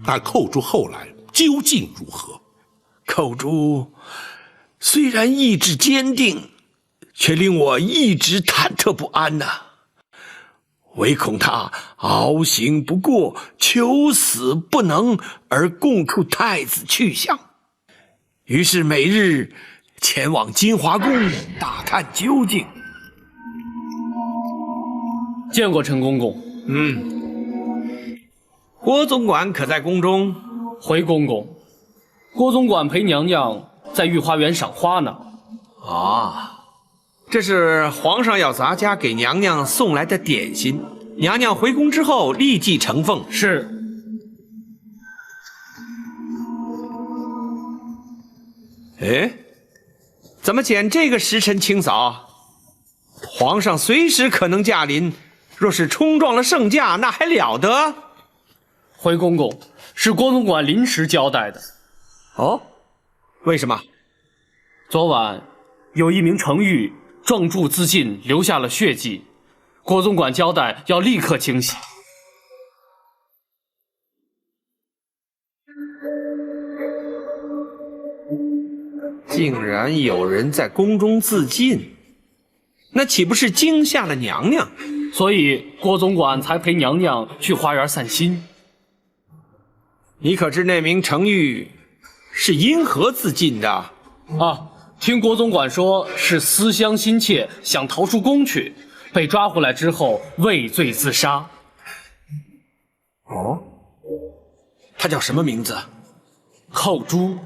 H: 那寇珠后来究竟如何？
N: 寇珠虽然意志坚定，却令我一直忐忑不安呐。唯恐他熬刑不过，求死不能，而供出太子去向。于是每日前往金华宫打探究竟。
P: 见过陈公公。
N: 郭总管可在宫中？
P: 回公公，郭总管陪娘娘在御花园赏花呢。
N: 啊，这是皇上要咱家给娘娘送来的点心，娘娘回宫之后立即呈奉。
P: 是。
N: 哎，怎么捡这个时辰清扫？皇上随时可能驾临，若是冲撞了圣驾，那还了得？
P: 回公公，是郭总管临时交代的。
N: 哦，为什么？
P: 昨晚有一名程昱撞柱自尽，留下了血迹，郭总管交代要立刻清洗。
N: 竟然有人在宫中自尽，那岂不是惊吓了娘娘？
P: 所以郭总管才陪娘娘去花园散心。
N: 你可知那名程昱是因何自尽的？
P: 啊，听郭总管说是思乡心切，想逃出宫去，被抓回来之后畏罪自杀。
N: 哦，她叫什么名字？
P: 寇珠。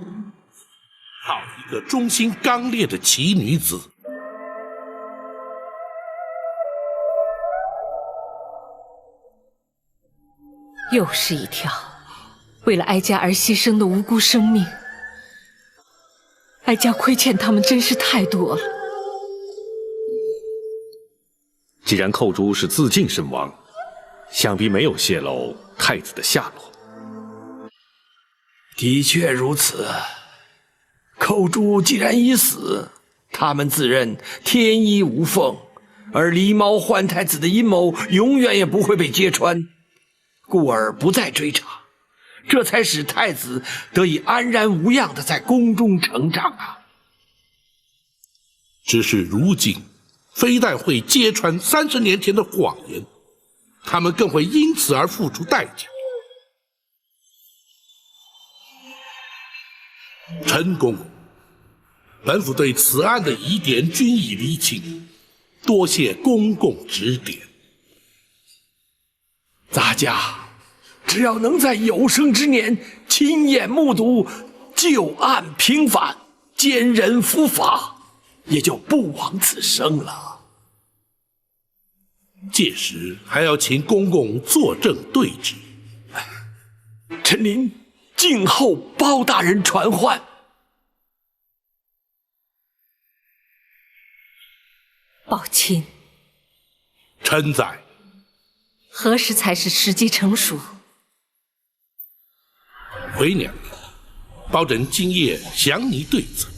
H: 好一个忠心刚烈的奇女子！
A: 又是一条为了哀家而牺牲的无辜生命，哀家亏欠他们真是太多了。
I: 既然寇珠是自尽身亡，想必没有泄露太子的下落。
N: 的确如此。寇珠既然已死，他们自认天衣无缝，而狸猫换太子的阴谋永远也不会被揭穿，故而不再追查，这才使太子得以安然无恙地在宫中成长啊。
H: 只是如今，非但会揭穿30年前的谎言，他们更会因此而付出代价。陈公公，本府对此案的疑点均已厘清，多谢公公指点。
N: 咱家只要能在有生之年亲眼目睹旧案平反，奸人伏法，也就不枉此生了。
H: 届时还要请公公作证对质。
N: 臣您静候包大人传唤。
A: 宝琴，
H: 臣在。
A: 何时才是时机成熟？
H: 回娘娘，包拯今夜详拟对策，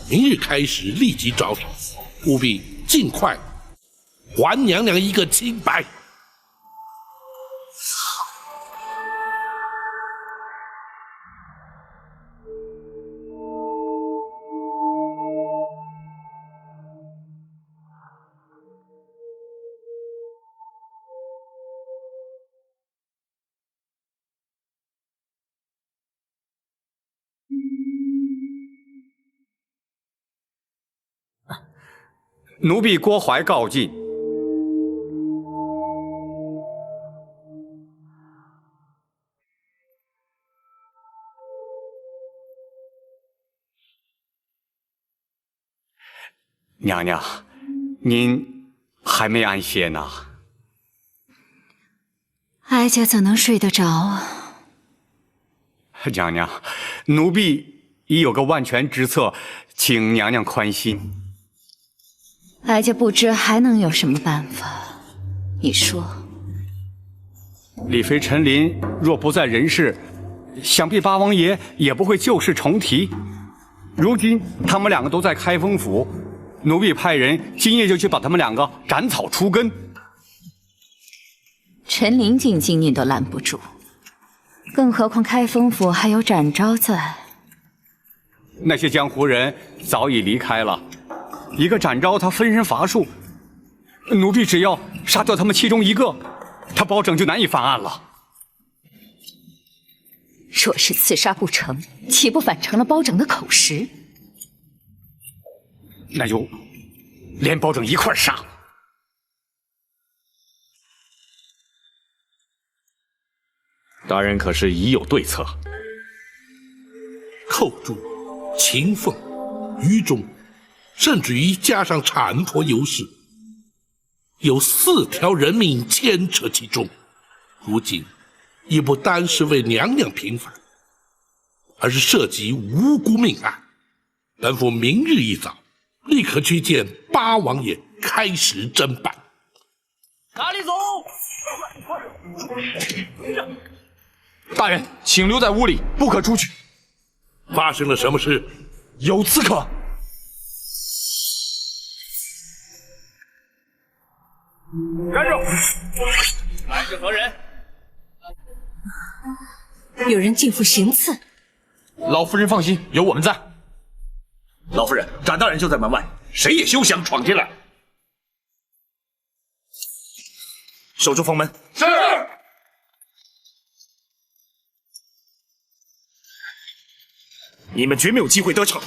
H: 明日开始立即招手，务必尽快还娘娘一个清白。
D: 奴婢郭淮告进。娘娘，您还没安歇呢。
B: 哀家怎能睡得着啊？
D: 娘娘，奴婢已有个万全之策，请娘娘宽心。
B: 哀家不知还能有什么办法，你说。
D: 李妃陈琳若不在人世，想必八王爷也不会旧事重提。如今他们两个都在开封府，奴婢派人今夜就去把他们两个斩草除根。
B: 陈琳进京你都拦不住，更何况开封府还有展昭在。
D: 那些江湖人早已离开了，一个展昭他分身乏术，奴婢只要杀掉他们其中一个，他包拯就难以翻案了。
B: 若是刺杀不成，岂不反成了包拯的口实？
D: 那就连包拯一块杀。
I: 大人可是已有对策？
H: 寇珠、秦凤、于中，甚至于加上产婆尤氏，有4条人命牵扯其中。如今已不单是为娘娘平反，而是涉及无辜命案。本府明日一早立刻去见八王爷，开始侦办。
P: 哪里走？大人，请留在屋里，不可出去。
H: 发生了什么事？
K: 有刺客！
L: 站住！来是何人？
A: 有人进府行刺。
L: 老夫人放心，有我们在。
G: 老夫人，展大人就在门外，谁也休想闯进来。守住封门。
L: 是。
G: 你们绝没有机会得逞。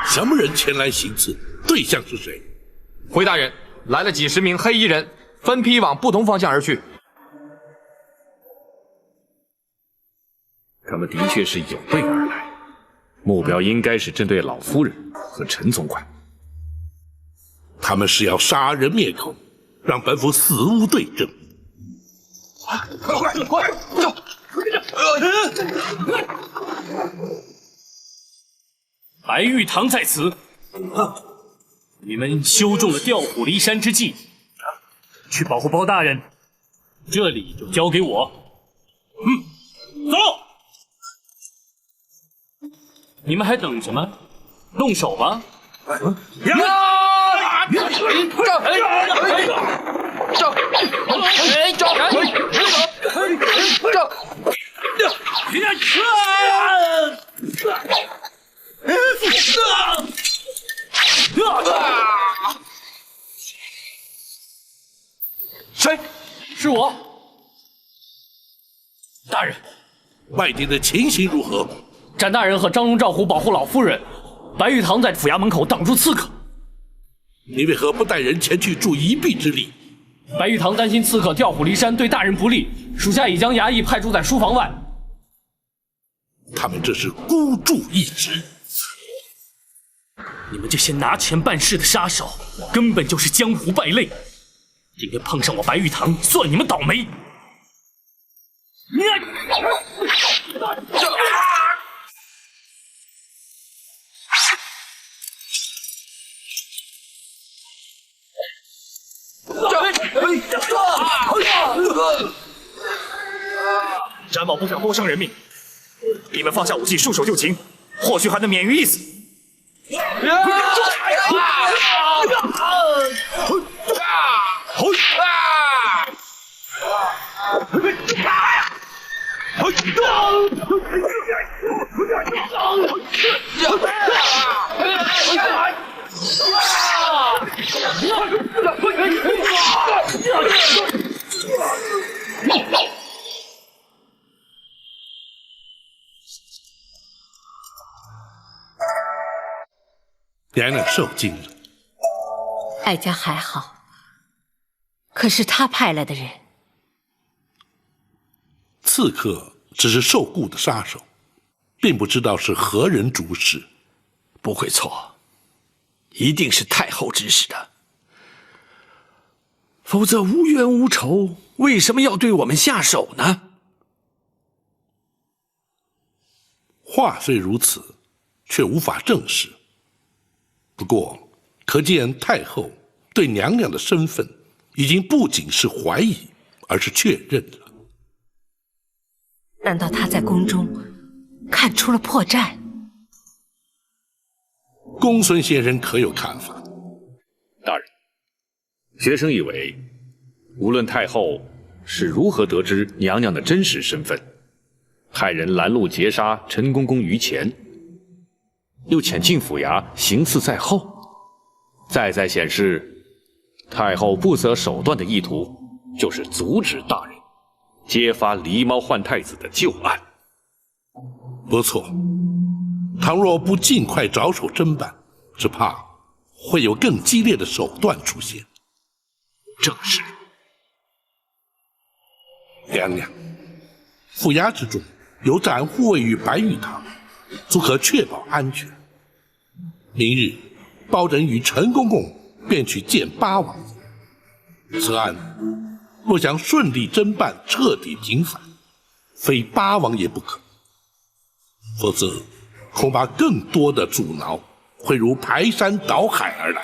H: 什么人前来行刺？对象是谁？
L: 回大人，来了几十名黑衣人，分批往不同方向而去。
I: 他们的确是有备而来，目标应该是针对老夫人和陈总管。
H: 他们是要杀人灭口，让本府死无对证。
K: 快走！
O: 白玉堂在此，你们修中了调虎离山之计，去保护包大人，这里就交给我。走！你们还等什么？动手吧！
L: 谁？是我。
O: 大人，
H: 外地的情形如何？
O: 展大人和张龙赵虎保护老夫人，白玉堂在府衙门口挡住刺客。
H: 你为何不带人前去助一臂之力？
O: 白玉堂担心刺客调虎离山对大人不利，属下已将衙役派驻在书房外。
H: 他们这是孤注一掷。
O: 你们这些拿钱办事的杀手，根本就是江湖败类。今天碰上我白玉堂，算你们倒霉。
G: 展某不想多伤人命，你们放下武器，束手就擒，或许还能免于一死。
H: 娘娘受惊了。
A: 哀家还好，可是他派来的人，
H: 刺客只是受雇的杀手，并不知道是何人主使。
N: 不会错，一定是太后指使的。否则无冤无仇，为什么要对我们下手呢？
H: 话虽如此，却无法证实。不过，可见太后对娘娘的身份已经不仅是怀疑，而是确认了。
A: 难道他在宫中看出了破绽？
H: 公孙先生可有看法？
I: 大人，学生以为，无论太后是如何得知娘娘的真实身份，派人拦路截杀陈公公于前，又潜进府衙行刺在后，再显示太后不择手段的意图，就是阻止大人揭发狸猫换太子的旧案。
H: 不错，倘若不尽快着手侦办，只怕会有更激烈的手段出现。
I: 正是。
H: 娘娘，府衙之中有展护卫与白玉堂，足可确保安全。明日，包拯与陈公公便去见八王。此案若想顺利侦办，彻底平反，非八王也不可。否则，恐怕更多的阻挠会如排山倒海而来。